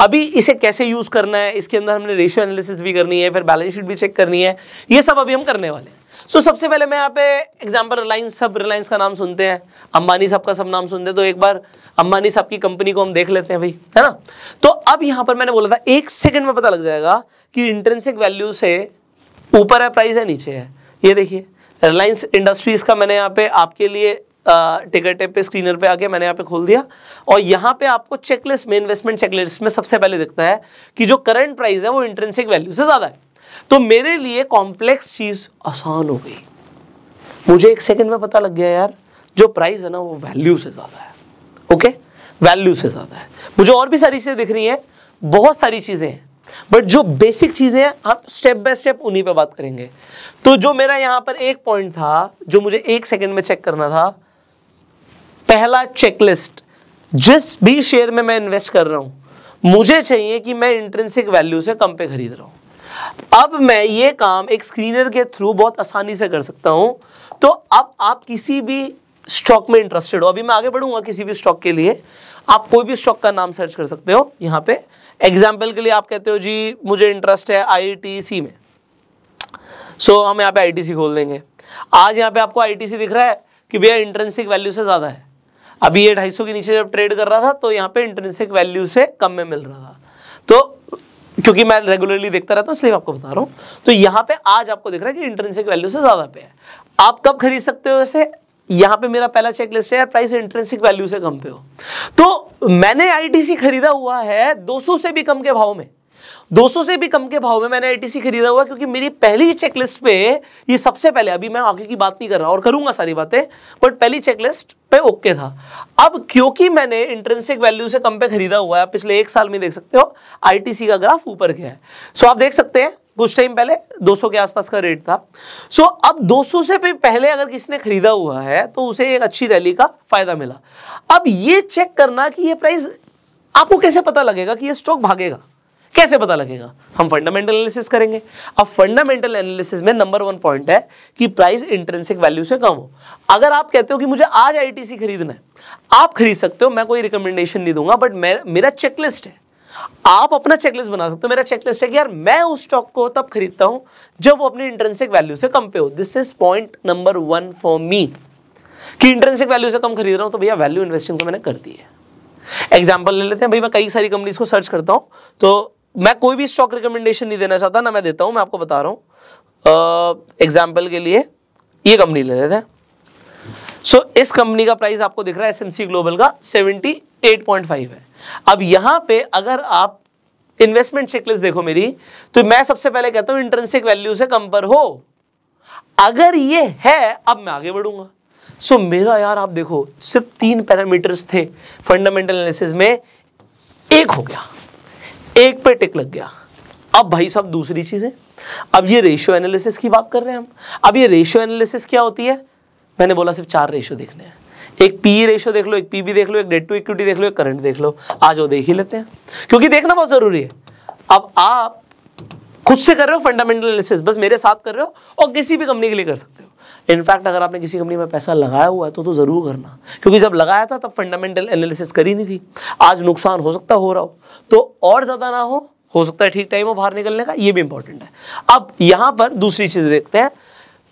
अभी इसे कैसे यूज करना है, इसके अंदर हमने रेशियो एनालिसिस भी करनी है, फिर बैलेंस शीट भी चेक करनी है, ये सब अभी हम करने वाले हैं। सो सबसे पहले मैं यहाँ पे एग्जाम्पल रिलायंस, सब रिलायंस का नाम सुनते हैं, अंबानी साहब का सब नाम सुनते हैं, तो एक बार अंबानी साहब की कंपनी को हम देख लेते हैं भाई, है ना। तो अब यहाँ पर मैंने बोला था 1 सेकंड में पता लग जाएगा कि इंट्रिंसिक वैल्यू से ऊपर है प्राइस है नीचे है। ये देखिए रिलायंस इंडस्ट्रीज का मैंने यहाँ पे आपके लिए टिकर टेप पे स्क्रीनर पे आके मैंने यहाँ पे खोल दिया, और यहाँ पे आपको चेकलिस्ट में, इन्वेस्टमेंट चेकलिस्ट में सबसे पहले दिखता है कि जो करंट प्राइस है वो इंट्रिंसिक वैल्यू से ज्यादा है। तो मेरे लिए कॉम्प्लेक्स चीज आसान हो गई, मुझे 1 सेकंड में पता लग गया यार जो प्राइस है ना वो वैल्यू से ज्यादा है। ओके, वैल्यू से ज्यादा है। मुझे और भी सारी चीजें दिख रही हैं, बहुत सारी चीजें हैं, बट जो बेसिक चीजें हैं हम स्टेप बाय स्टेप उन्हीं पे बात करेंगे। तो जो मेरा यहां पर एक पॉइंट था जो मुझे 1 सेकंड में चेक करना था, पहला चेकलिस्ट, जिस भी शेयर में मैं इन्वेस्ट कर रहा हूं मुझे चाहिए कि मैं इंट्रिंसिक वैल्यू से कम पे खरीद रहा हूं। अब मैं ये काम एक स्क्रीनर के थ्रू बहुत आसानी से कर सकता हूं। तो अब आप किसी भी स्टॉक में इंटरेस्टेड हो, अभी मैं आगे बढ़ूंगा किसी भी स्टॉक के लिए, आप कोई भी स्टॉक का नाम सर्च कर सकते हो। यहाँ पे एग्जाम्पल के लिए आप कहते हो जी मुझे इंटरेस्ट है ITC में, सो हम यहाँ पे ITC खोल देंगे। आज यहाँ पे आपको ITC दिख रहा है कि भैया इंट्रिंसिक वैल्यू से ज्यादा है। अभी ये 250 के नीचे जब ट्रेड कर रहा था तो यहाँ पे इंट्रिंसिक वैल्यू से कम में मिल रहा था। तो क्योंकि मैं रेगुलरली देखता रहता हूँ इसलिए आपको बता रहा हूँ। तो यहाँ पे आज आपको दिख रहा है कि इंट्रिंसिक वैल्यू से ज्यादा पे है। आप कब खरीद सकते हो इसे? यहाँ पे मेरा पहला चेकलिस्ट है यार, प्राइस इंट्रिंसिक वैल्यू से कम पे हो। तो मैंने ITC खरीदा हुआ है 200 से भी कम के भाव में, 200 से भी कम के भाव में मैंने ITC खरीदा हुआ, क्योंकि मेरी पहली चेकलिस्ट पे ये सबसे पहले, अभी मैं आगे की बात नहीं कर रहा और करूंगा सारी बातें, बट पहली चेकलिस्ट पे ओके था। अब क्योंकि मैंने इंट्रिंसिक वैल्यू से कम पे खरीदा हुआ है, पिछले 1 साल में देख सकते हो ITC का ग्राफ ऊपर गया है। सो आप देख सकते हैं कुछ टाइम पहले 200 के आसपास का रेट था। सो अब 200 से पहले अगर किसी ने खरीदा हुआ है तो उसे एक अच्छी रैली का फायदा मिला। अब ये चेक करना कि ये प्राइस, आपको कैसे पता लगेगा कि ये स्टॉक भागेगा, कैसे पता लगेगा? हम फंडामेंटल एनालिसिस करेंगे। अब फंडामेंटल एनालिसिस में नंबर 1 पॉइंट है कि प्राइस इंट्रिंसिक वैल्यू से कम हो। अगर आप कहते हो कि मुझे आज ITC खरीदना है, आप खरीद सकते हो, मैं कोई रिकमेंडेशन नहीं दूंगा, बट मेरा चेकलिस्ट है, आप अपना चेकलिस्ट बना सकते हो। मेरा चेकलिस्ट है कि यार मैं उस स्टॉक को तब खरीदता हूं जब वो अपनी इंट्रिंसिक वैल्यू से कम पे हो। This is point number 1 for me, कि इंट्रिंसिक वैल्यू से कम खरीद रहा हूं तो भैया वैल्यू इन्वेस्टिंग तो मैंने कर दी है। एग्जांपल ले लेते हैं भाई, मैं कई सारी कंपनीज को सर्च करता हूं, तो मैं कोई भी स्टॉक रिकमेंडेशन नहीं देना चाहता, ना मैं देता हूं, मैं आपको बता रहा हूं। एग्जांपल के लिए ये कंपनी ले लेते हैं। सो इस कंपनी का प्राइस आपको दिख रहा है SMC ग्लोबल का 78.5 है। अब यहां पे अगर आप इन्वेस्टमेंट चेकलिस्ट देखो मेरी, तो मैं सबसे पहले कहता हूं इंट्रिंसिक वैल्यू से कम पर हो। अगर ये है, अब मैं आगे बढ़ूंगा। सो मेरा यार आप देखो सिर्फ 3 पैरामीटर्स थे फंडामेंटल एनालिसिस में, एक हो गया, एक पे टिक लग गया। अब भाई साहब दूसरी चीज है, अब ये रेशियो एनालिसिस की बात कर रहे हैं हम। अब ये रेशियो एनालिसिस क्या होती है? मैंने बोला सिर्फ 4 रेशियो देखने हैं, एक PE रेशियो देख लो, एक PB देख लो, एक डेट टू इक्विटी देख लो, एक करंट देख लो। आज वो देख ही लेते हैं, क्योंकि देखना बहुत जरूरी है। अब आप खुद से कर रहे हो फंडामेंटल एनालिसिस, बस मेरे साथ कर रहे हो, और किसी भी कंपनी के लिए कर सकते हो। इनफैक्ट अगर आपने किसी कंपनी में पैसा लगाया हुआ है तो जरूर करना, क्योंकि जब लगाया था तब फंडामेंटल एनालिसिस करी नहीं थी। आज नुकसान हो सकता हो रहा हो, तो और ज्यादा ना हो सकता है ठीक टाइम हो बाहर निकलने का, ये भी इंपॉर्टेंट है। अब यहां पर दूसरी चीज देखते हैं,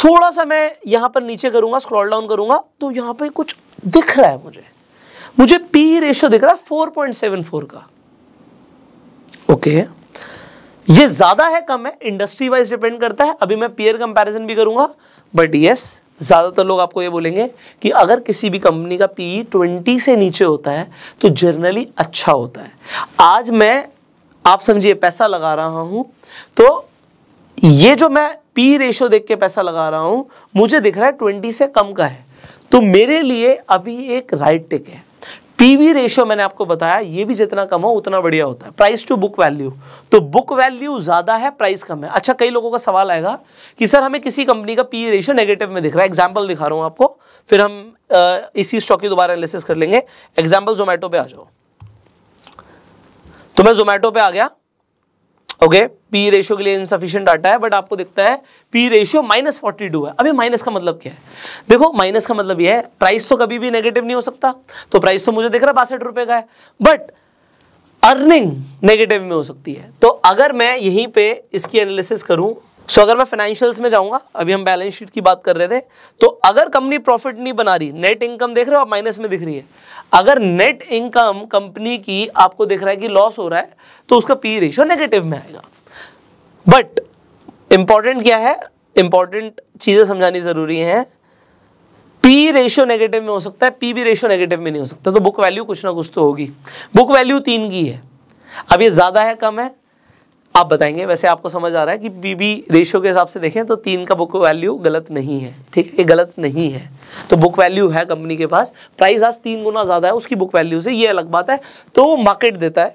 थोड़ा सा मैं यहां पर नीचे करूंगा, स्क्रॉल डाउन करूंगा, तो यहां पे कुछ दिख रहा है मुझे PE रेशियो दिख रहा है 4.74 का। ओके, ये ज्यादा है कम है, इंडस्ट्री वाइज डिपेंड करता है। अभी मैं पीयर कंपैरिजन भी करूंगा, बट यस ज्यादातर लोग आपको ये बोलेंगे कि अगर किसी भी कंपनी का PE 20 से नीचे होता है तो जनरली अच्छा होता है। आज मैं, आप समझिए, पैसा लगा रहा हूं, तो ये जो मैं PE रेशियो देख के पैसा लगा रहा हूं, मुझे दिख रहा है 20 से कम का है, तो मेरे लिए अभी एक राइट टिक है। PB रेशियो मैंने आपको बताया, ये भी जितना कम हो उतना बढ़िया होता है। प्राइस टू बुक वैल्यू, तो बुक वैल्यू ज्यादा है, प्राइस कम है। अच्छा, कई लोगों का सवाल आएगा कि सर हमें किसी कंपनी का PE रेशियो नेगेटिव में दिख रहा है। एग्जांपल दिखा रहा हूं आपको, फिर हम इसी स्टॉक की दोबारा एनालिसिस कर लेंगे। एग्जांपल जोमेटो पे आ जाओ, तो मैं जोमेटो पे आ गया। ओके, पी रेशियो के लिए इनसफिशिएंट डाटा है, बट आपको दिखता है पी रेशियो -42 है। अभी माइनस का मतलब क्या है? देखो, माइनस का मतलब यह है प्राइस तो कभी भी नेगेटिव नहीं हो सकता, तो प्राइस तो मुझे दिख रहा है 62 रुपए का है, बट अर्निंग नेगेटिव में हो सकती है। तो अगर मैं यहीं पे इसकी एनालिसिस करूं, सो अगर मैं फाइनेंशियल्स में जाऊंगा, अभी हम बैलेंस शीट की बात कर रहे थे, तो अगर कंपनी प्रॉफिट नहीं बना रही, नेट इनकम देख रहे हो आप माइनस में दिख रही है, अगर नेट इनकम कंपनी की आपको दिख रहा है कि लॉस हो रहा है, तो उसका पी रेशियो नेगेटिव में आएगा। बट इंपॉर्टेंट क्या है, इंपॉर्टेंट चीजें समझानी जरूरी है। पी रेशियो नेगेटिव में हो सकता है, पीबी रेशियो नेगेटिव में नहीं हो सकता, तो बुक वैल्यू कुछ ना कुछ तो होगी। बुक वैल्यू 3 की है, अब ये ज्यादा है कम है आप बताएंगे। वैसे आपको समझ आ रहा है कि पीबी रेशियो के हिसाब से देखें तो 3 का बुक वैल्यू गलत नहीं है, ठीक है, ये गलत नहीं है। तो बुक वैल्यू है कंपनी के पास, प्राइस आज 3 गुना ज्यादा है उसकी बुक वैल्यू से, ये अलग बात है, तो वो मार्केट देता है।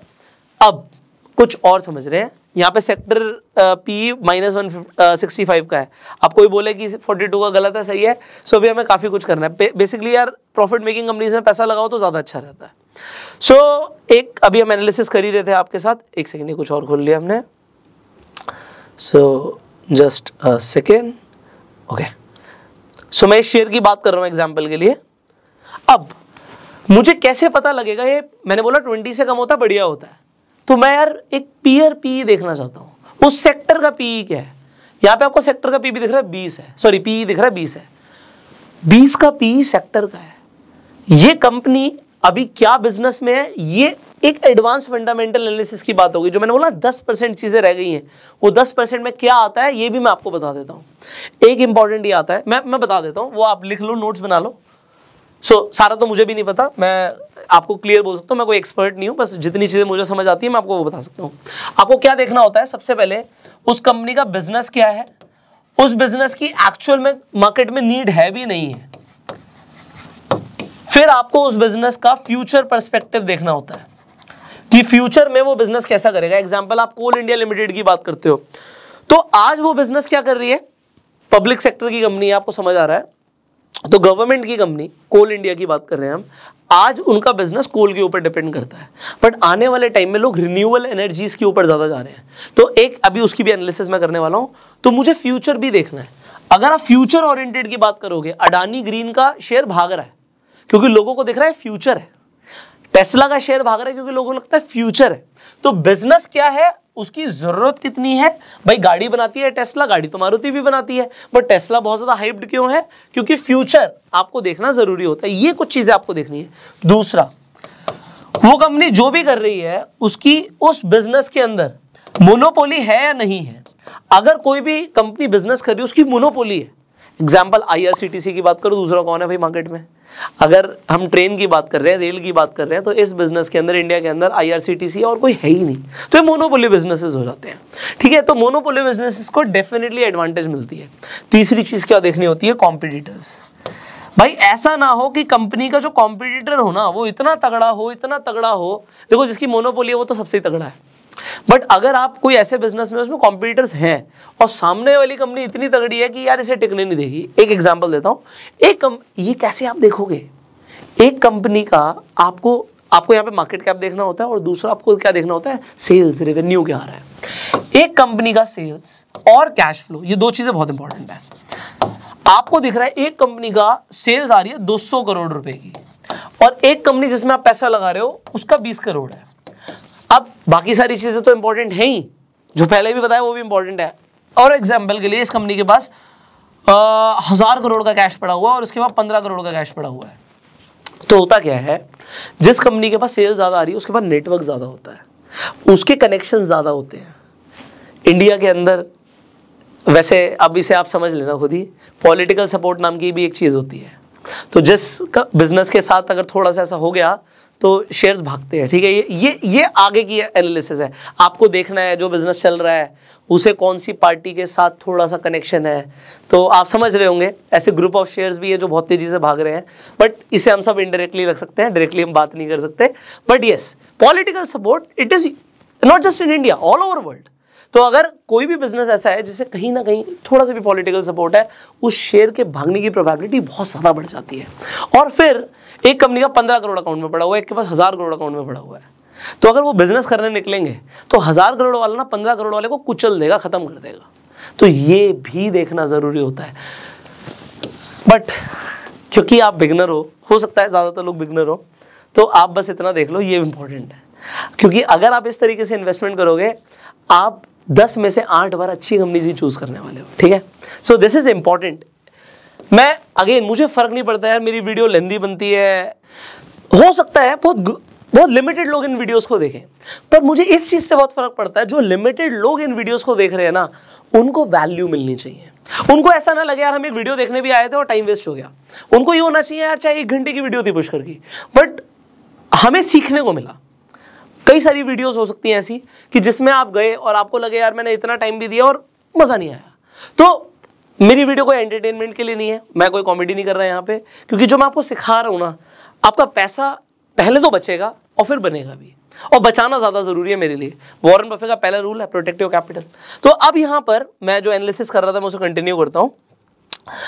अब कुछ और समझ रहे हैं, यहाँ पे सेक्टर पी -165 का है, आप कोई बोले कि 42 का गलत है, सही है, सो अभी हमें काफी कुछ करना है। बेसिकली यार प्रॉफिट मेकिंग कंपनीज में पैसा लगाओ तो ज्यादा अच्छा रहता है। सो एक अभी हम एनालिसिस कर ही रहे थे आपके साथ, एक सेकेंड, ये कुछ और खोल लिया हमने, so just a second, okay. So मैं शेयर की बात कर रहा हूँ एग्जाम्पल के लिए। अब मुझे कैसे पता लगेगा, ये मैंने बोला 20 से कम होता है बढ़िया होता है, तो मैं यार एक पीयर पी देखना चाहता हूँ, उस सेक्टर का पी क्या है। यहाँ पे आपको सेक्टर का पी भी दिख रहा है 20 है, सॉरी पी दिख रहा है 20 है, 20 का पी सेक्टर का है। ये कंपनी अभी क्या बिजनेस में है, ये एक एडवांस फंडामेंटल एनालिसिस की बात होगी। जो मैंने बोला 10% चीजें रह गई हैं, वो 10% में क्या आता है ये भी मैं आपको बता देता हूँ। एक इंपॉर्टेंट ये आता है, मैं बता देता हूँ, वो आप लिख लो, नोट्स बना लो। सारा तो मुझे भी नहीं पता, मैं आपको क्लियर बोल सकता हूँ, मैं कोई एक्सपर्ट नहीं हूँ, बस जितनी चीजें मुझे समझ आती है मैं आपको वो बता सकता हूँ। आपको क्या देखना होता है, सबसे पहले उस कंपनी का बिजनेस क्या है, उस बिजनेस की एक्चुअल में मार्केट में नीड है भी नहीं है। फिर आपको उस बिजनेस का फ्यूचर पर्सपेक्टिव देखना होता है कि फ्यूचर में वो बिजनेस कैसा करेगा। एग्जांपल, आप कोल इंडिया लिमिटेड की बात करते हो, तो आज वो बिजनेस क्या कर रही है, पब्लिक सेक्टर की कंपनी है, आपको समझ आ रहा है, तो गवर्नमेंट की कंपनी कोल इंडिया की बात कर रहे हैं हम, आज उनका बिजनेस कोल के ऊपर डिपेंड करता है, बट आने वाले टाइम में लोग रिन्यूएबल एनर्जीज के ऊपर ज्यादा जा रहे हैं, तो एक अभी उसकी भी एनालिसिस मैं करने वाला हूं। तो मुझे फ्यूचर भी देखना है। अगर आप फ्यूचर ओरिएंटेड की बात करोगे, अडानी ग्रीन का शेयर भाग रहा है क्योंकि लोगों को दिख रहा है फ्यूचर है, टेस्ला का शेयर भाग रहा है क्योंकि लोगों को लगता है फ्यूचर है। तो बिजनेस क्या है, उसकी जरूरत कितनी है, भाई गाड़ी बनाती है टेस्ला, गाड़ी तो मारुति भी बनाती है, बट टेस्ला बहुत ज्यादा हाइप्ड क्यों है, क्योंकि फ्यूचर आपको देखना जरूरी होता है। ये कुछ चीजें आपको देखनी है। दूसरा, वो कंपनी जो भी कर रही है उसकी उस बिजनेस के अंदर मोनोपोली है या नहीं है। अगर कोई भी कंपनी बिजनेस कर रही है उसकी मोनोपोली है, एग्जाम्पल IRCTC की बात करो, दूसरा कौन है भाई मार्केट में। अगर हम ट्रेन की बात कर रहे हैं, रेल की बात कर रहे हैं, तो इस बिजनेस के अंदर इंडिया के अंदर IRCTC और कोई है ही नहीं, तो ये मोनोपोली बिजनेसेस हो जाते हैं, ठीक है। तो मोनोपोली बिजनेसेस को डेफिनेटली एडवांटेज मिलती है। तीसरी चीज क्या देखनी होती है, कॉम्पिटिटर्स। भाई ऐसा ना हो कि कंपनी का जो कॉम्पिटिटर हो ना वो इतना तगड़ा हो, इतना तगड़ा हो, देखो जिसकी मोनोपोली है वो तो सबसे ही तगड़ा है, बट अगर आप कोई ऐसे बिजनेस में उसमें कॉम्पिटिटर्स हैं और सामने वाली कंपनी इतनी तगड़ी है कि यार इसे टिकने नहीं देगी। एक एग्जांपल देता हूं, ये कैसे आप देखोगे, एक कंपनी का आपको यहाँ पे मार्केट कैप देखना होता है और दूसरा आपको क्या देखना होता है, सेल्स रेवेन्यू क्या आ रहा है। एक कंपनी का सेल्स और कैश फ्लो, ये दो चीजें बहुत इंपॉर्टेंट है। आपको दिख रहा है एक कंपनी का सेल्स आ रही है 200 करोड़ रुपए की, और एक कंपनी जिसमें आप पैसा लगा रहे हो उसका 20 करोड़ है। अब बाकी सारी चीजें तो इंपॉर्टेंट है ही, जो पहले भी बताया वो भी इंपॉर्टेंट है। और एग्जांपल के लिए इस कंपनी के पास 1000 करोड़ का कैश पड़ा हुआ है और उसके बाद 15 करोड़ का कैश पड़ा हुआ है। तो होता क्या है, जिस कंपनी के पास सेल ज्यादा आ रही है उसके पास नेटवर्क ज्यादा होता है, उसके कनेक्शन ज्यादा होते हैं इंडिया के अंदर। वैसे अब इसे आप समझ लेना खुद ही, पॉलिटिकल सपोर्ट नाम की भी एक चीज होती है। तो जिस बिजनेस के साथ अगर थोड़ा सा ऐसा हो गया तो शेयर्स भागते हैं, ठीक है। ये आगे की एनालिसिस है। आपको देखना है जो बिजनेस चल रहा है उसे कौन सी पार्टी के साथ थोड़ा सा कनेक्शन है, तो आप समझ रहे होंगे ऐसे ग्रुप ऑफ शेयर्स भी है जो बहुत तेजी से भाग रहे हैं, बट इसे हम सब इनडायरेक्टली रख सकते हैं, डायरेक्टली हम बात नहीं कर सकते। But yes, political support it is not just in India, all over world. तो अगर कोई भी बिजनेस ऐसा है जिसे कहीं ना कहीं थोड़ा सा भी पॉलिटिकल सपोर्ट है, उस शेयर के भागने की प्रोबेबिलिटी बहुत ज्यादा बढ़ जाती है। और फिर एक कंपनी का 15 करोड़ अकाउंट में पड़ा हुआ है, एक के पास 1000 करोड़ अकाउंट में पड़ा हुआ है, तो अगर वो बिजनेस करने निकलेंगे तो 1000 करोड़ वाला ना 15 करोड़ वाले को कुचल देगा, खत्म कर देगा। तो ये भी देखना जरूरी होता है। बट क्योंकि आप बिगनर हो सकता है ज़्यादातर लोग बिगनर हो, तो आप बस इतना देख लो, ये इंपॉर्टेंट है। क्योंकि अगर आप इस तरीके से इन्वेस्टमेंट करोगे, आप 10 में से 8 बार अच्छी कंपनीज ही चूज करने वाले हो, ठीक है। सो दिस इज इंपॉर्टेंट। मैं अगेन, मुझे फर्क नहीं पड़ता यार मेरी वीडियो लेंदी बनती है, हो सकता है बहुत लिमिटेड लोग इन वीडियोस को देखें, पर मुझे इस चीज से बहुत फर्क पड़ता है, जो लिमिटेड लोग इन वीडियोस को देख रहे हैं ना, उनको वैल्यू मिलनी चाहिए। उनको ऐसा ना लगे यार हम एक वीडियो देखने भी आए थे और टाइम वेस्ट हो गया। उनको ये होना चाहिए यार चाहे 1 घंटे की वीडियो थी पुष्कर की, बट हमें सीखने को मिला। कई सारी वीडियोस हो सकती हैं ऐसी कि जिसमें आप गए और आपको लगे यार मैंने इतना टाइम भी दिया और मजा नहीं आया। तो मेरी वीडियो कोई एंटरटेनमेंट के लिए नहीं है, मैं कोई कॉमेडी नहीं कर रहा यहाँ पे, क्योंकि जो मैं आपको सिखा रहा हूँ ना, आपका पैसा पहले तो बचेगा और फिर बनेगा भी, और बचाना ज्यादा जरूरी है मेरे लिए। वॉरेन बफेट का पहला रूल है प्रोटेक्ट योर कैपिटल। तो अब यहाँ पर मैं जो एनालिसिस कर रहा था मैं उसे कंटिन्यू करता हूँ।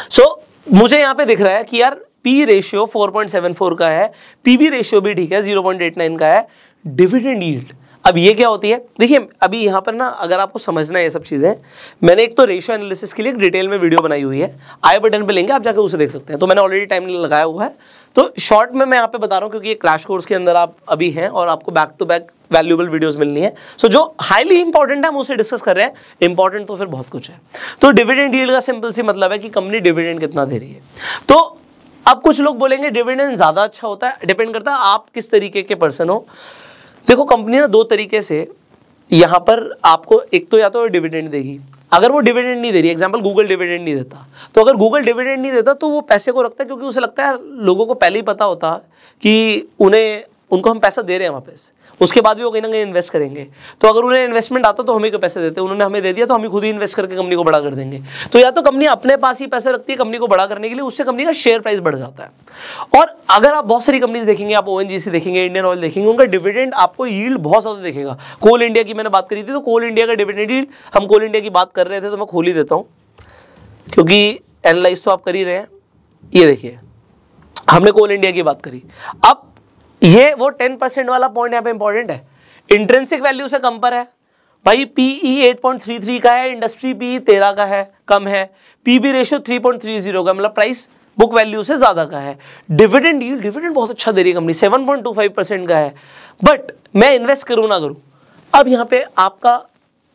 सो मुझे यहाँ पे दिख रहा है कि यार पी रेशियो 4.74 का है, पीबी रेशियो भी ठीक है 0.89 का है, डिविडेंड यील्ड अब ये क्या होती है, देखिए अभी यहाँ पर ना अगर आपको समझना है ये सब चीज़ें, मैंने एक तो रेशियो एनालिसिस के लिए एक डिटेल में वीडियो बनाई हुई है, आई बटन पे लेंगे आप जाकर उसे देख सकते हैं। तो मैंने ऑलरेडी टाइम लगाया हुआ है, तो शॉर्ट में मैं यहाँ पे बता रहा हूँ क्योंकि ये क्रैश कोर्स के अंदर आप अभी हैं और आपको back to back valuable videos मिलनी है। सो जो हाईली इंपॉर्टेंट है हम उसे डिस्कस कर रहे हैं, इंपॉर्टेंट तो फिर बहुत कुछ है। तो डिविडेंड यील्ड का सिंपल सी मतलब है कि कंपनी डिविडेंड कितना दे रही है। तो अब कुछ लोग बोलेंगे डिविडेंड ज़्यादा अच्छा होता है, डिपेंड करता है आप किस तरीके के पर्सन हो। देखो कंपनी ना 2 तरीके से यहाँ पर आपको, एक तो या तो डिविडेंड देगी, अगर वो डिविडेंड नहीं दे रही, एग्जांपल गूगल डिविडेंड नहीं देता, तो अगर गूगल डिविडेंड नहीं देता तो वो पैसे को रखता है क्योंकि उसे लगता है लोगों को पहले ही पता होता कि उनको हम पैसा दे रहे हैं वापस, उसके बाद भी वो कहीं ना कहीं इन्वेस्ट करेंगे। तो अगर उन्हें इन्वेस्टमेंट आता तो हमें क्यों पैसे देते, उन्होंने हमें दे दिया तो हम ही खुद ही इन्वेस्ट करके कंपनी को बड़ा कर देंगे। तो या तो कंपनी अपने पास ही पैसे रखती है कंपनी को बड़ा करने के लिए, उससे कंपनी का शेयर प्राइस बढ़ जाता है। और अगर आप बहुत सारी कंपनीज देखेंगे, आप ओएनजीसी देखेंगे, इंडियन ऑयल देखेंगे, उनका डिविडेंड आपको यील्ड बहुत ज़्यादा दिखेगा। कोल इंडिया की मैंने बात करी थी, तो कोल इंडिया का डिविडेंड यील्ड, हम कोल इंडिया की बात कर रहे थे तो मैं खोल ही देता हूँ क्योंकि एनालाइज तो आप कर ही रहे हैं। ये देखिए हमने कोल इंडिया की बात करी, अब ये वो 10% वाला पॉइंट यहाँ पे इंपॉर्टेंट है, इंट्रिंसिक वैल्यू से कम पर है भाई। पीई 8.33 का है, इंडस्ट्री पीई 13 का है, कम है। पीबी रेशियो 3.30 का, मतलब प्राइस बुक वैल्यू से ज्यादा का है। डिविडेंड यील्ड, डिविडेंड बहुत अच्छा दे रही है कंपनी, 7.25% का है। बट मैं इन्वेस्ट करूं ना करूं, अब यहाँ पे आपका,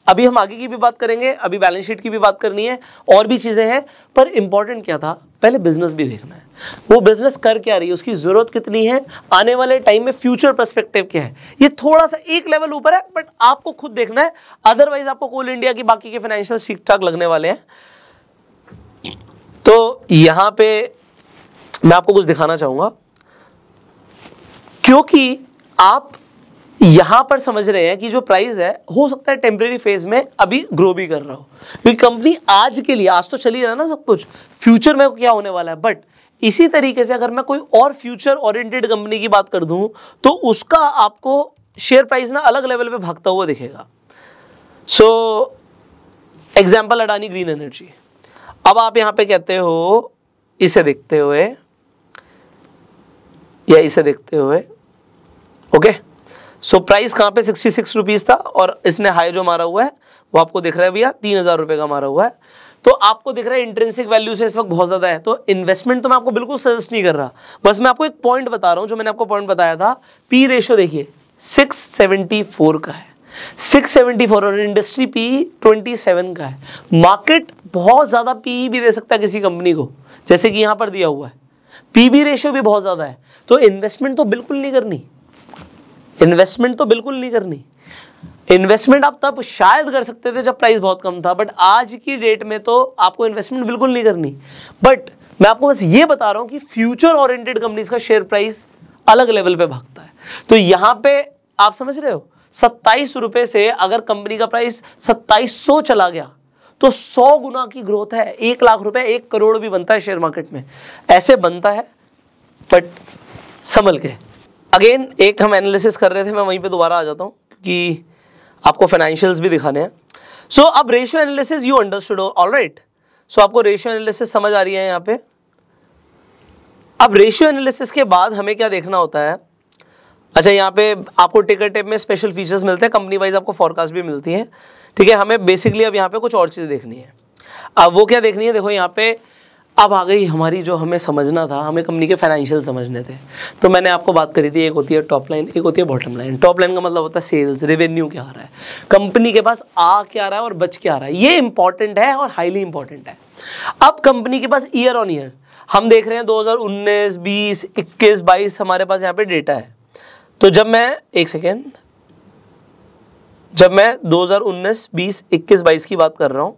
अभी हम आगे की भी बात करेंगे, अभी बैलेंस शीट की भी बात करनी है, और भी चीजें हैं, पर इंपॉर्टेंट क्या था, पहले बिजनेस भी देखना है, वो बिजनेस कर क्या रही है, उसकी जरूरत कितनी है, आने वाले टाइम में फ्यूचर पर्सपेक्टिव क्या है। ये थोड़ा सा एक लेवल ऊपर है, बट आपको खुद देखना है, अदरवाइज आपको कोल इंडिया की बाकी के फाइनेंशियल ठीक ठाक लगने वाले हैं। तो यहां पे मैं आपको कुछ दिखाना चाहूंगा, क्योंकि आप यहां पर समझ रहे हैं कि जो प्राइस है हो सकता है टेम्परेरी फेज में अभी ग्रो भी कर रहा हो, क्योंकि कंपनी आज के लिए, आज तो चल ही रहा ना सब कुछ, फ्यूचर में क्या होने वाला है। बट इसी तरीके से अगर मैं कोई और फ्यूचर ओरिएंटेड कंपनी की बात कर दूं तो उसका आपको शेयर प्राइस ना अलग लेवल पे भागता हुआ दिखेगा। So example Adani green energy, अब आप यहां पे कहते हो इसे देखते हुए या इसे देखते हुए, ओके, सो प्राइस कहां पे 66 रुपीज था और इसने हाई जो मारा हुआ है वो आपको दिख रहा है भैया 3000 रुपए का मारा हुआ है। तो आपको दिख रहा है इंट्रिंसिक वैल्यू से इस वक्त बहुत ज्यादा है, तो इन्वेस्टमेंट तो मैं आपको बिल्कुल सजेस्ट नहीं कर रहा, बस मैं आपको एक पॉइंट बता रहा हूं, जो मैंने आपको पॉइंट बताया था। पी रेशियो देखिए 674 का है, 674, और इंडस्ट्री पी 27 का है। मार्केट बहुत ज्यादा पी भी दे सकता है किसी कंपनी को, जैसे कि यहां पर दिया हुआ है, पीबी रेशियो भी बहुत ज्यादा है। तो इन्वेस्टमेंट तो बिल्कुल नहीं करनी, इन्वेस्टमेंट तो बिल्कुल नहीं करनी। इन्वेस्टमेंट आप तब शायद कर सकते थे जब प्राइस बहुत कम था, बट आज की डेट में तो आपको इन्वेस्टमेंट बिल्कुल नहीं करनी। बट मैं आपको बस ये बता रहा हूं कि फ्यूचर ओरिएंटेड कंपनीज का शेयर प्राइस अलग लेवल पे भागता है। तो यहां पे आप समझ रहे हो 27 रुपए से अगर कंपनी का प्राइस 2700 चला गया तो 100 गुना की ग्रोथ है। 1 लाख रुपए 1 करोड़ भी बनता है शेयर मार्केट में, ऐसे बनता है, बट संभल के। अगेन एक हम एनालिसिस कर रहे थे, मैं वहीं पे दोबारा आ जाता हूं क्योंकि आपको फाइनेंशियल्स भी दिखाने हैं। सो अब ratio analysis you understood, alright. So आपको रेशियो एनालिसिस समझ आ रही है यहाँ पे। अब रेशियो एनालिसिस के बाद हमें क्या देखना होता है, अच्छा, यहाँ पे आपको टिकर टेप में स्पेशल फीचर्स मिलते हैं, कंपनी वाइज आपको फॉरकास्ट भी मिलती है, ठीक है। हमें बेसिकली अब यहाँ पे कुछ और चीज़ देखनी है। अब वो क्या देखनी है, देखो यहाँ पे अब आ गई हमारी, जो हमें समझना था, हमें कंपनी के फाइनेंशियल समझने थे। तो मैंने आपको बात करी थी, एक होती है टॉप लाइन, एक होती है बॉटम लाइन। टॉप लाइन का मतलब होता है सेल्स, रेवेन्यू क्या आ रहा है, कंपनी के पास आ क्या रहा है और बच क्या आ रहा है, ये इंपॉर्टेंट है और हाईली इंपॉर्टेंट है। अब कंपनी के पास ईयर ऑन ईयर हम देख रहे हैं 2019, 20, 21, 22 हमारे पास यहाँ पे डेटा है। तो जब मैं 2019, 20, 21, 22 की बात कर रहा हूँ,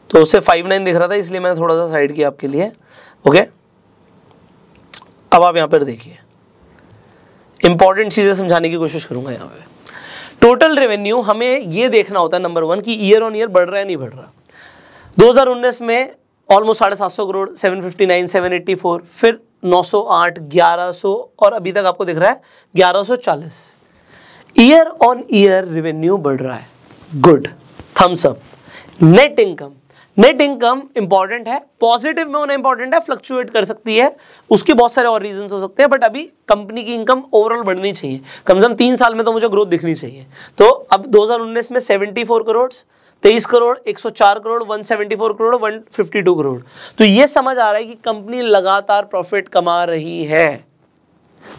तो उससे 59 दिख रहा था, इसलिए मैंने थोड़ा सा साइड किया आपके लिए, ओके। अब आप यहाँ पर देखिए, इंपॉर्टेंट चीजें समझाने की कोशिश करूंगा। यहाँ पे टोटल रेवेन्यू हमें ये देखना होता है, नंबर 1 कि ईयर ऑन ईयर बढ़ रहा है नहीं बढ़ रहा। 2019 में ऑलमोस्ट 750 करोड़, 759, 784, फिर 908, 1100 और अभी तक आपको दिख रहा है 1140। ईयर ऑन ईयर रेवेन्यू बढ़ रहा है, good, thumbs up. Net income, net income important है, पॉजिटिव में होना इंपॉर्टेंट है, फ्लक्चुएट कर सकती है, उसके बहुत सारे और रीजंस हो सकते हैं, बट अभी कंपनी की इनकम ओवरऑल बढ़नी चाहिए, कम से कम 3 साल में तो मुझे ग्रोथ दिखनी चाहिए। तो अब 2019 में 74 करोड़, 23 करोड़, 104 करोड़, 174 करोड़, 152 करोड़। तो ये समझ आ रहा है कि कंपनी लगातार प्रॉफिट कमा रही है,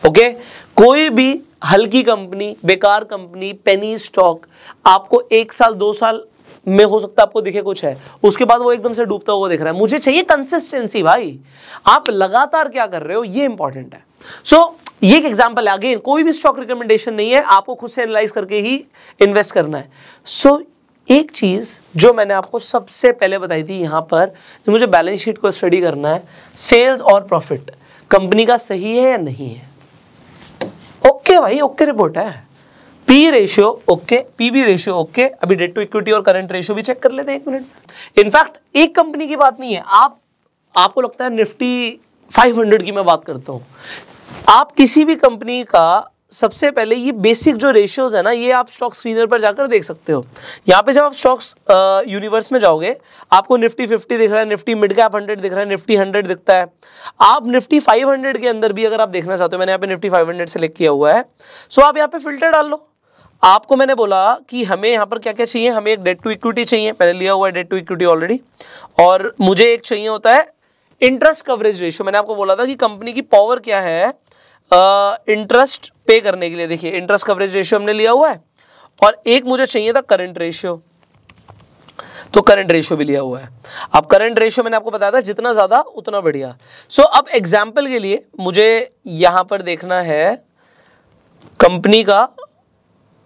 ओके। कोई भी हल्की कंपनी, बेकार कंपनी, पेनी स्टॉक आपको 1 साल 2 साल में हो सकता है आपको दिखे कुछ है, उसके बाद वो एकदम से डूबता हुआ दिख रहा है। मुझे चाहिए कंसिस्टेंसी भाई, आप लगातार क्या कर रहे हो, ये इंपॉर्टेंट है। सो ये एक एग्जांपल है, अगेन कोई भी स्टॉक रिकमेंडेशन नहीं है, आपको खुद से एनालाइज करके ही इन्वेस्ट करना है। सो एक चीज जो मैंने आपको सबसे पहले बताई थी यहां पर, जो मुझे बैलेंस शीट को स्टडी करना है, सेल्स और प्रॉफिट कंपनी का सही है या नहीं है। ओके भाई, ओके रिपोर्ट है। P ratio okay, PB ratio okay, अभी डेट टू इक्विटी और करंट रेशियो भी चेक कर लेते हैं 1 मिनट। इनफैक्ट एक कंपनी की बात नहीं है, आपको लगता है निफ्टी 500 की मैं बात करता हूं, आप किसी भी कंपनी का सबसे पहले ये बेसिक जो रेशियोज है ना, ये आप स्टॉक स्क्रीनर पर जाकर देख सकते हो। यहाँ पे जब आप स्टॉक्स यूनिवर्स में जाओगे, आपको निफ्टी 50 दिख रहा है, निफ्टी मिड कैप 100 दिख रहा है, निफ्टी 100 दिखता है। आप निफ्टी 500 के अंदर भी अगर आप देखना चाहते हो, मैंने यहाँ पे निफ्टी 500 सेलेक्ट किया हुआ है, सो आप यहाँ पे फिल्टर डाल लो। आपको मैंने बोला कि हमें यहाँ पर क्या क्या चाहिए, हमें एक डेट टू इक्विटी चाहिए, मैंने लिया हुआ है डेट टू इक्विटी ऑलरेडी, और मुझे एक चाहिए होता है इंटरेस्ट कवरेज रेशियो। मैंने आपको बोला था कि कंपनी की पावर क्या है इंटरेस्ट पे करने के लिए, देखिए इंटरेस्ट कवरेज रेशियो हमने लिया हुआ है, और एक मुझे चाहिए था करंट रेशियो, तो करंट रेशियो भी लिया हुआ है। अब करंट रेशियो मैंने आपको बताया था जितना ज्यादा उतना बढ़िया। सो अब एग्जाम्पल के लिए मुझे यहां पर देखना है कंपनी का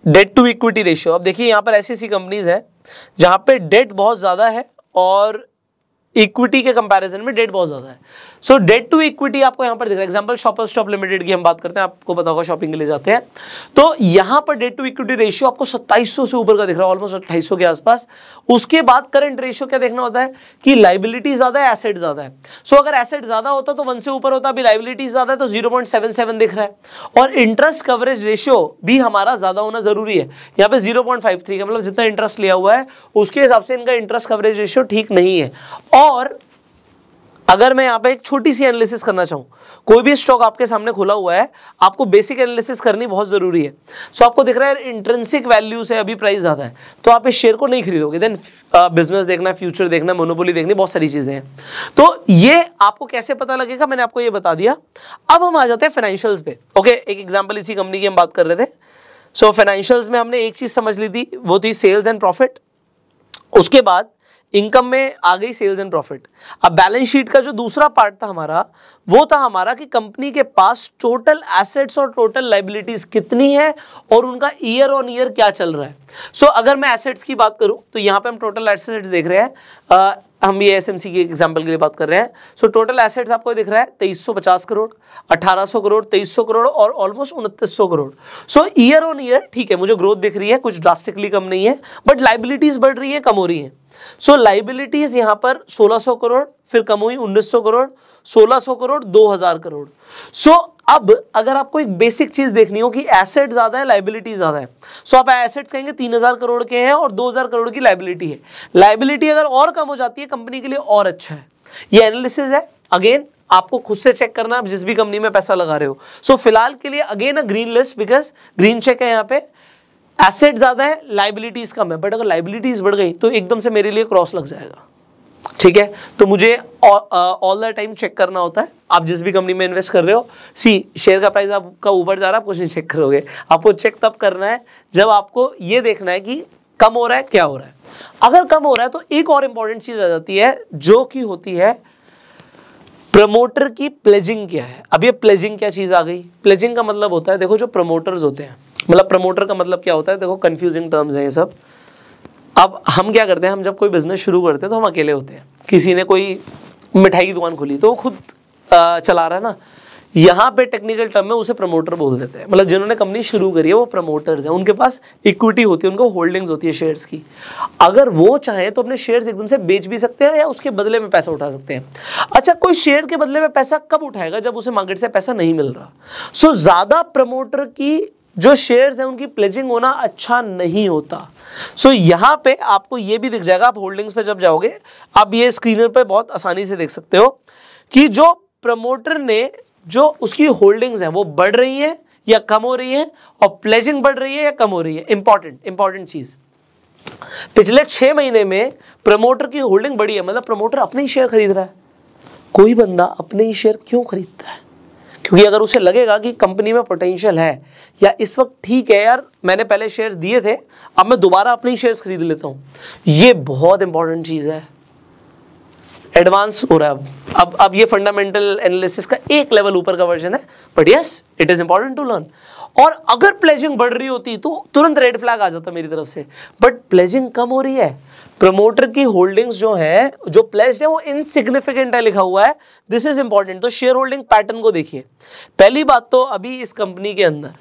डेट टू इक्विटी रेशियो। अब देखिए यहाँ पर ऐसी ऐसी कंपनीज हैं जहां पे डेट बहुत ज्यादा है और इक्विटी के कंपैरिजन में डेट बहुत ज्यादा है। सो डेट टू इक्विटी आपको यहाँ पर दिख रहा है, एग्जांपल शॉपर्स स्टॉप लिमिटेड की हम बात करते हैं, आपको पता होगा शॉपिंग के लिए जाते हैं, तो यहाँ पर डेट टू इक्विटी रेशियो आपको 2700 से ऊपर का दिख रहा है, ऑलमोस्ट 2800 के आसपास। उसके बाद करंट रेशियो क्या देखना होता है कि लाइबिलिटी ज्यादा है, एसेट ज्यादा है। सो अगर एसेट ज्यादा होता तो 1 से ऊपर होता, अभी लाइबिलिटी ज्यादा है तो 0.77 दिख रहा है, और इंटरेस्ट कवरेज रेशियो भी हमारा ज्यादा होना जरूरी है। यहाँ पे 0.53 का मतलब जितना इंटरेस्ट लिया हुआ है उसके हिसाब से इनका इंटरेस्ट कवरेज रेशियो ठीक नहीं है। और अगर मैं यहाँ पे एक छोटी सी एनालिसिस करना चाहूँ, कोई भी स्टॉक आपके सामने खुला हुआ है, आपको बेसिक एनालिसिस करनी बहुत जरूरी है। सो आपको दिख रहा है इंट्रिंसिक वैल्यू से अभी प्राइस ज्यादा है, तो आप इस शेयर को नहीं खरीदोगे। देन बिजनेस देखना, फ्यूचर देखना, मोनोपोली देखनी, बहुत सारी चीजें हैं। तो ये आपको कैसे पता लगेगा, मैंने आपको ये बता दिया। अब हम आ जाते हैं फाइनेंशियल्स पे। ओके, एक एग्जाम्पल इसी कंपनी की हम बात कर रहे थे। सो फाइनेंशियल्स में हमने एक चीज समझ ली थी, वो थी सेल्स एंड प्रॉफिट। उसके बाद इनकम में आ गई सेल्स एंड प्रॉफिट। अब बैलेंस शीट का जो दूसरा पार्ट था हमारा, वो था हमारा कि कंपनी के पास टोटल एसेट्स और टोटल लायबिलिटीज कितनी है और उनका ईयर ऑन ईयर क्या चल रहा है। सो अगर मैं एसेट्स की बात करूं तो यहां पे हम टोटल एसेट्स देख रहे हैं, हम ये एसएमसी के एग्जांपल के लिए बात कर रहे हैं। सो टोटल एसेट्स आपको दिख रहा है 2350 करोड़, 1800 करोड़, 2300 करोड़ और almost 2900 crore. So year on year ठीक है, मुझे ग्रोथ दिख रही है, कुछ ड्रास्टिकली कम नहीं है, बट लायबिलिटीज बढ़ रही है, कम हो रही है। सो लायबिलिटीज यहां पर 1600 करोड़, फिर कम हुई 1900 करोड़, 1600 करोड़, 2000 करोड़। सो अब अगर आपको एक बेसिक चीज देखनी हो कि एसेट ज्यादा है, लायबिलिटी ज्यादा है, सो आप एसेट्स कहेंगे 3000 करोड़ के हैं और 2000 करोड़ की लायबिलिटी है। लायबिलिटी अगर और कम हो जाती है कंपनी के लिए और अच्छा है। ये एनालिसिस है, अगेन आपको खुद से चेक करना आप जिस भी कंपनी में पैसा लगा रहे हो। सो फिलहाल के लिए again a green list, because green check है। यहाँ पे एसेट ज्यादा है, लाइबिलिटीज कम है, बट अगर लाइबिलिटीज बढ़ गई तो एकदम से मेरे लिए क्रॉस लग जाएगा। ठीक है, तो मुझे ऑल द टाइम चेक करना होता है। आप जिस भी कंपनी में इन्वेस्ट कर रहे हो, शेयर का प्राइस आपका ऊपर जा रहा है, आप कुछ नहीं चेक करोगे, आपको चेक तब करना है जब आपको ये देखना है कि कम हो रहा है, क्या हो रहा है। अगर कम हो रहा है तो एक और इंपॉर्टेंट चीज आ जाती है जो कि होती है प्रमोटर की प्लेजिंग क्या है। अब ये प्लेजिंग क्या चीज आ गई? प्लेजिंग का मतलब होता है, देखो जो प्रमोटर्स होते हैं, मतलब प्रमोटर का मतलब क्या होता है, देखो कंफ्यूजिंग टर्म्स हैं ये सब। अब हम क्या करते हैं, हम जब कोई बिजनेस शुरू करते हैं तो हम अकेले होते हैं। किसी ने कोई मिठाई की दुकान खोली तो वो खुद चला रहा है ना, यहाँ पे टेक्निकल टर्म में उसे प्रमोटर बोल देते हैं। मतलब जिन्होंने कंपनी शुरू करी है वो प्रमोटर्स हैं, उनके पास इक्विटी होती है, उनको होल्डिंग्स होती है शेयर्स की। अगर वो चाहे तो अपने शेयर्स एकदम से बेच भी सकते हैं या उसके बदले में पैसा उठा सकते हैं। अच्छा, कोई शेयर के बदले में पैसा कब उठाएगा? जब उसे मार्केट से पैसा नहीं मिल रहा। सो ज्यादा प्रमोटर की जो शेयर्स हैं उनकी प्लेजिंग होना अच्छा नहीं होता। सो यहाँ पे आपको ये भी दिख जाएगा, आप होल्डिंग्स पे जब जाओगे, आप ये स्क्रीनर पे बहुत आसानी से देख सकते हो कि जो प्रमोटर ने जो उसकी होल्डिंग्स हैं वो बढ़ रही है या कम हो रही है, और प्लेजिंग बढ़ रही है या कम हो रही है। इंपॉर्टेंट चीज, पिछले 6 महीने में प्रमोटर की होल्डिंग बढ़ी है, मतलब प्रमोटर अपने ही शेयर खरीद रहा है। कोई बंदा अपने ही शेयर क्यों खरीदता है? क्योंकि अगर उसे लगेगा कि कंपनी में पोटेंशियल है, या इस वक्त ठीक है यार मैंने पहले शेयर्स दिए थे, अब मैं दोबारा अपने ही शेयर्स खरीद लेता हूं। ये बहुत इंपॉर्टेंट चीज है, एडवांस हो रहा है अब ये फंडामेंटल एनालिसिस का एक लेवल ऊपर का वर्जन है, but yes it is important to learn. और अगर प्लेजिंग बढ़ रही होती तो तुरंत रेड फ्लैग आ जाता मेरी तरफ से, बट प्लेजिंग कम हो रही है, प्रमोटर की होल्डिंग्स जो है, जो प्लेज्ड है वो इनसिग्निफिकेंट है लिखा हुआ है, दिस इज इंपॉर्टेंट। तो शेयर होल्डिंग पैटर्न को देखिए। पहली बात तो अभी इस कंपनी के अंदर,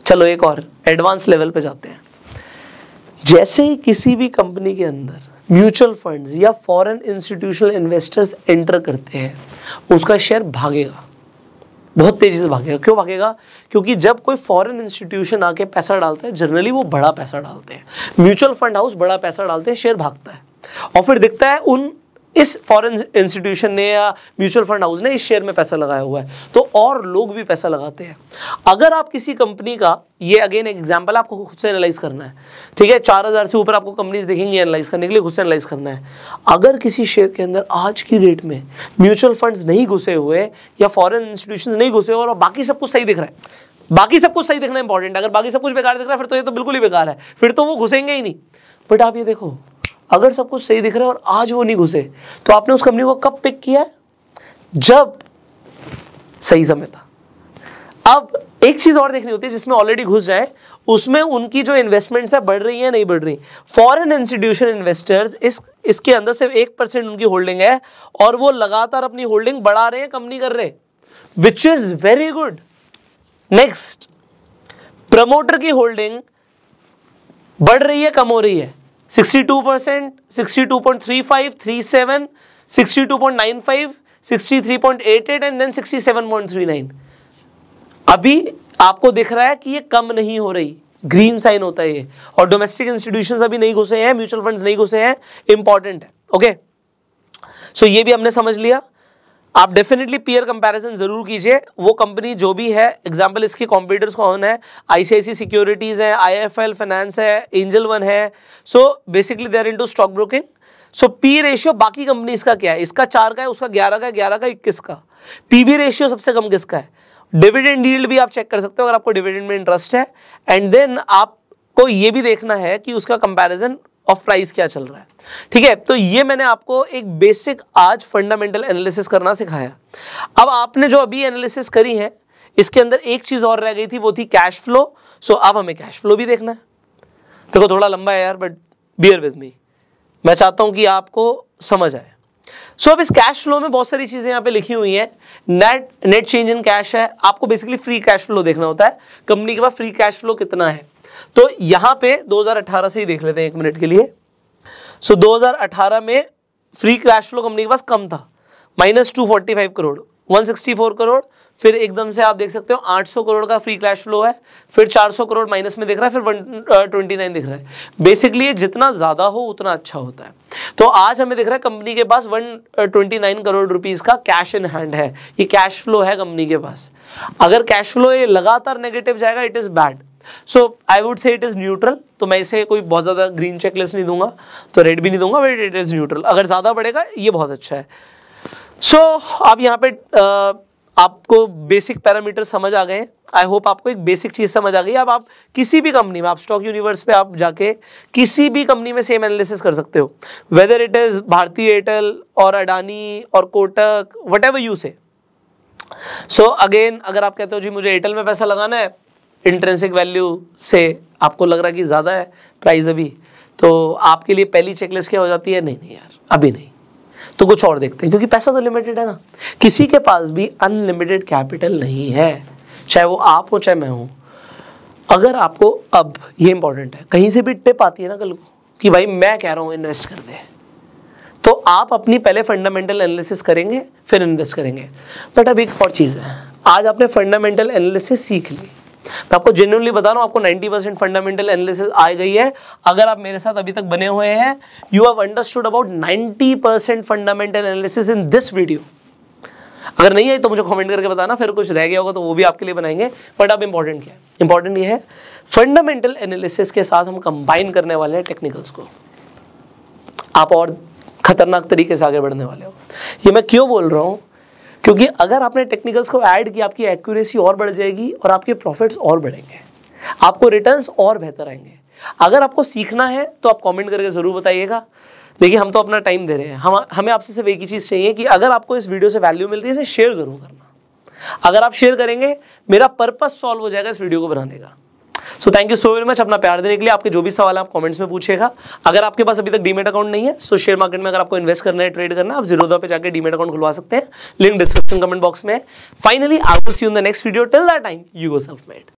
चलो एक और एडवांस लेवल पे जाते हैं। जैसे ही किसी भी कंपनी के अंदर म्यूचुअल फंड्स या फॉरेन इंस्टीट्यूशनल इन्वेस्टर्स एंटर करते हैं, उसका शेयर भागेगा, बहुत तेजी से भागेगा। क्यों भागेगा? क्योंकि जब कोई फॉरेन इंस्टीट्यूशन आके पैसा डालता है, जनरली वो बड़ा पैसा डालते हैं, म्यूचुअल फंड हाउस बड़ा पैसा डालते हैं, शेयर भागता है, और फिर दिखता है इस फॉरेन इंस्टीट्यूशन ने या म्यूचुअल फंड हाउस ने इस शेयर में पैसा लगाया हुआ है, तो और लोग भी पैसा लगाते हैं। अगर आप किसी कंपनी का, ये अगेन एग्जांपल आपको खुद से एनालाइज करना है, ठीक है, 4000 से ऊपर आपको कंपनीज दिखेंगी एनालाइज करने के लिए, खुद से एनालाइज करना है। अगर किसी शेयर के अंदर आज की डेट में म्यूचुअल फंड्स नहीं घुसे हुए या फॉरेन इंस्टीट्यूशन नहीं घुसे हुए और बाकी सब कुछ सही दिख रहा है, बाकी सब कुछ सही दिखना इंपॉर्टेंट है, अगर बाकी सब कुछ बेकार दिख रहा है फिर तो ये तो बिल्कुल ही बेकार है, फिर तो वो घुसेंगे ही नहीं। बट आप ये देखो, अगर सब कुछ सही दिख रहा है और आज वो नहीं घुसे, तो आपने उस कंपनी को कब पिक किया? जब सही समय था। अब एक चीज और देखनी होती है, जिसमें ऑलरेडी घुस जाए उसमें उनकी जो इन्वेस्टमेंट्स है बढ़ रही है नहीं बढ़ रही। फॉरेन इंस्टीट्यूशन इन्वेस्टर्स इसके अंदर सिर्फ 1% उनकी होल्डिंग है और वो लगातार अपनी होल्डिंग बढ़ा रहे हैं, कम नहीं कर रहे, which is very good. Next, promoter की होल्डिंग बढ़ रही है कम हो रही है? 62%, 62.35, 37, 62.95, 63.88 एंड देन 67.39। अभी आपको दिख रहा है कि ये कम नहीं हो रही, ग्रीन साइन होता है ये, और डोमेस्टिक इंस्टीट्यूशंस अभी नहीं घुसे हैं, म्यूचुअल फंड्स नहीं घुसे हैं, इंपॉर्टेंट है। ओके, सो ये भी हमने समझ लिया। आप डेफिनेटली पीयर कंपैरिजन जरूर कीजिए, वो कंपनी जो भी है, एग्जांपल इसके कॉम्पिटिटर्स कौन है, आईसीआईसी सिक्योरिटीज है, आईएफएल फाइनेंस है, एंजल वन है। So basically they are into stock broking. So P ratio बाकी कंपनीज का क्या है, इसका 4 का है, उसका 11 का है, 11 का 21 का। पीबी रेशियो सबसे कम किसका है? डिविडेंड यील्ड भी आप चेक कर सकते हो अगर आपको डिविडेंड में इंटरेस्ट है, एंड देन आपको ये भी देखना है कि उसका कंपैरिजन ऑफ प्राइस क्या चल रहा है। ठीक है, तो ये मैंने आपको एक बेसिक आज फंडामेंटल एनालिसिस करना सिखाया। अब आपने जो अभी एनालिसिस करी है, इसके अंदर एक चीज और रह गई थी, वो थी कैश फ्लो। सो अब हमें कैश फ्लो भी देखना है। देखो थोड़ा लंबा है यार, बट बियर विद मी, मैं चाहता हूं कि आपको समझ आए। सो अब इस कैश फ्लो में बहुत सारी चीजें यहाँ पे लिखी हुई हैं। नेट चेंज इन कैश है, आपको बेसिकली फ्री कैश फ्लो देखना होता है, कंपनी के पास फ्री कैश फ्लो कितना है। तो यहां पे 2018 से ही देख लेते हैं 1 मिनट के लिए। सो 2018 में फ्री कैश फ्लो कंपनी के पास कम था, -245 करोड़। 164 करोड़, फिर एकदम से आप देख सकते हो 800 करोड़ का फ्री कैश फ्लो है, फिर 400 करोड़ माइनस में दिख रहा है, फिर 129 दिख रहा है। बेसिकली जितना ज़्यादा हो उतना अच्छा होता है। तो आज हमें दिख रहा है कंपनी के पास 129 करोड़ रुपीस का कैश इन हैंड है, ये कैश फ्लो है कंपनी के पास। अगर कैश फ्लो ये लगातार नेगेटिव जाएगा, it is bad. So I would say it is neutral. तो मैं इसे कोई बहुत ज़्यादा ग्रीन चेकलिस्ट नहीं दूंगा, तो रेड भी नहीं दूंगा, बट इट इज़ न्यूट्रल। अगर ज़्यादा बढ़ेगा ये बहुत अच्छा है। सो अब यहाँ पे आपको बेसिक पैरामीटर समझ आ गए हैं। आई होप आपको एक बेसिक चीज़ समझ आ गई। अब आप किसी भी कंपनी में, आप स्टॉक यूनिवर्स पे आप जाके किसी भी कंपनी में सेम एनालिसिस कर सकते हो, whether it is Bharti Airtel और अडानी और कोटक, वट एवर यू से। सो अगेन अगर आप कहते हो जी मुझे एयरटेल में पैसा लगाना है, इंट्रिंसिक वैल्यू से आपको लग रहा है कि ज़्यादा है प्राइस अभी, तो आपके लिए पहली चेकलिस्ट क्या हो जाती है, नहीं नहीं यार अभी नहीं, तो कुछ और देखते हैं, क्योंकि पैसा तो लिमिटेड है ना। किसी के पास भी अनलिमिटेड कैपिटल नहीं है, चाहे वो आप हो चाहे मैं हूं। अगर आपको, अब ये इंपॉर्टेंट है, कहीं से भी टिप आती है ना कल को कि भाई मैं कह रहा हूं इन्वेस्ट कर दे, तो आप अपनी पहले फंडामेंटल एनालिसिस करेंगे फिर इन्वेस्ट करेंगे। बट अब एक और चीज़ है, आज आपने फंडामेंटल एनालिसिस सीख ली, मैं आपको जेन्युइनली बता रहा हूँ, आपको 90% फंडामेंटल एनालिसिस आ गई है। अगर आप मेरे साथ अभी तक बने हुए हैं, you have understood about 90% fundamental analysis in this video. अगर नहीं आई तो मुझे कमेंट करके बताना, फिर कुछ रह गया होगा तो वो भी आपके लिए बनाएंगे। बट अब इंपॉर्टेंट क्या है, इंपॉर्टेंट ये है फंडामेंटल एनालिसिस के साथ हम कंबाइन करने वाले हैं टेक्निकल्स को। आप और खतरनाक तरीके से आगे बढ़ने वाले हो। ये मैं क्यों बोल रहा हूँ, क्योंकि अगर आपने टेक्निकल्स को ऐड किया, आपकी एक्यूरेसी और बढ़ जाएगी और आपके प्रॉफिट्स और बढ़ेंगे, आपको रिटर्न्स और बेहतर आएंगे। अगर आपको सीखना है तो आप कमेंट करके ज़रूर बताइएगा। देखिए हम तो अपना टाइम दे रहे हैं, हमें आपसे सिर्फ एक ही चीज़ चाहिए कि अगर आपको इस वीडियो से वैल्यू मिल रही है, इसे शेयर ज़रूर करना। अगर आप शेयर करेंगे, मेरा पर्पस सॉल्व हो जाएगा इस वीडियो को बनाने का। So thank you so very much अपना प्यार देने के लिए। आपके जो भी सवाल है आप कमेंट्स में पूछिएगा। अगर आपके पास अभी तक डीमेट अकाउंट नहीं है, सो शेयर मार्केट में अगर आपको इन्वेस्ट करना है, ट्रेड करना है, आप ज़ीरोधा पे जाकर डीमेट अकाउंट खुलवा सकते हैं। लिंक डिस्क्रिप्शन कमेंट बॉक्स में है। Finally I will see you in the next video. Till that time you go self made.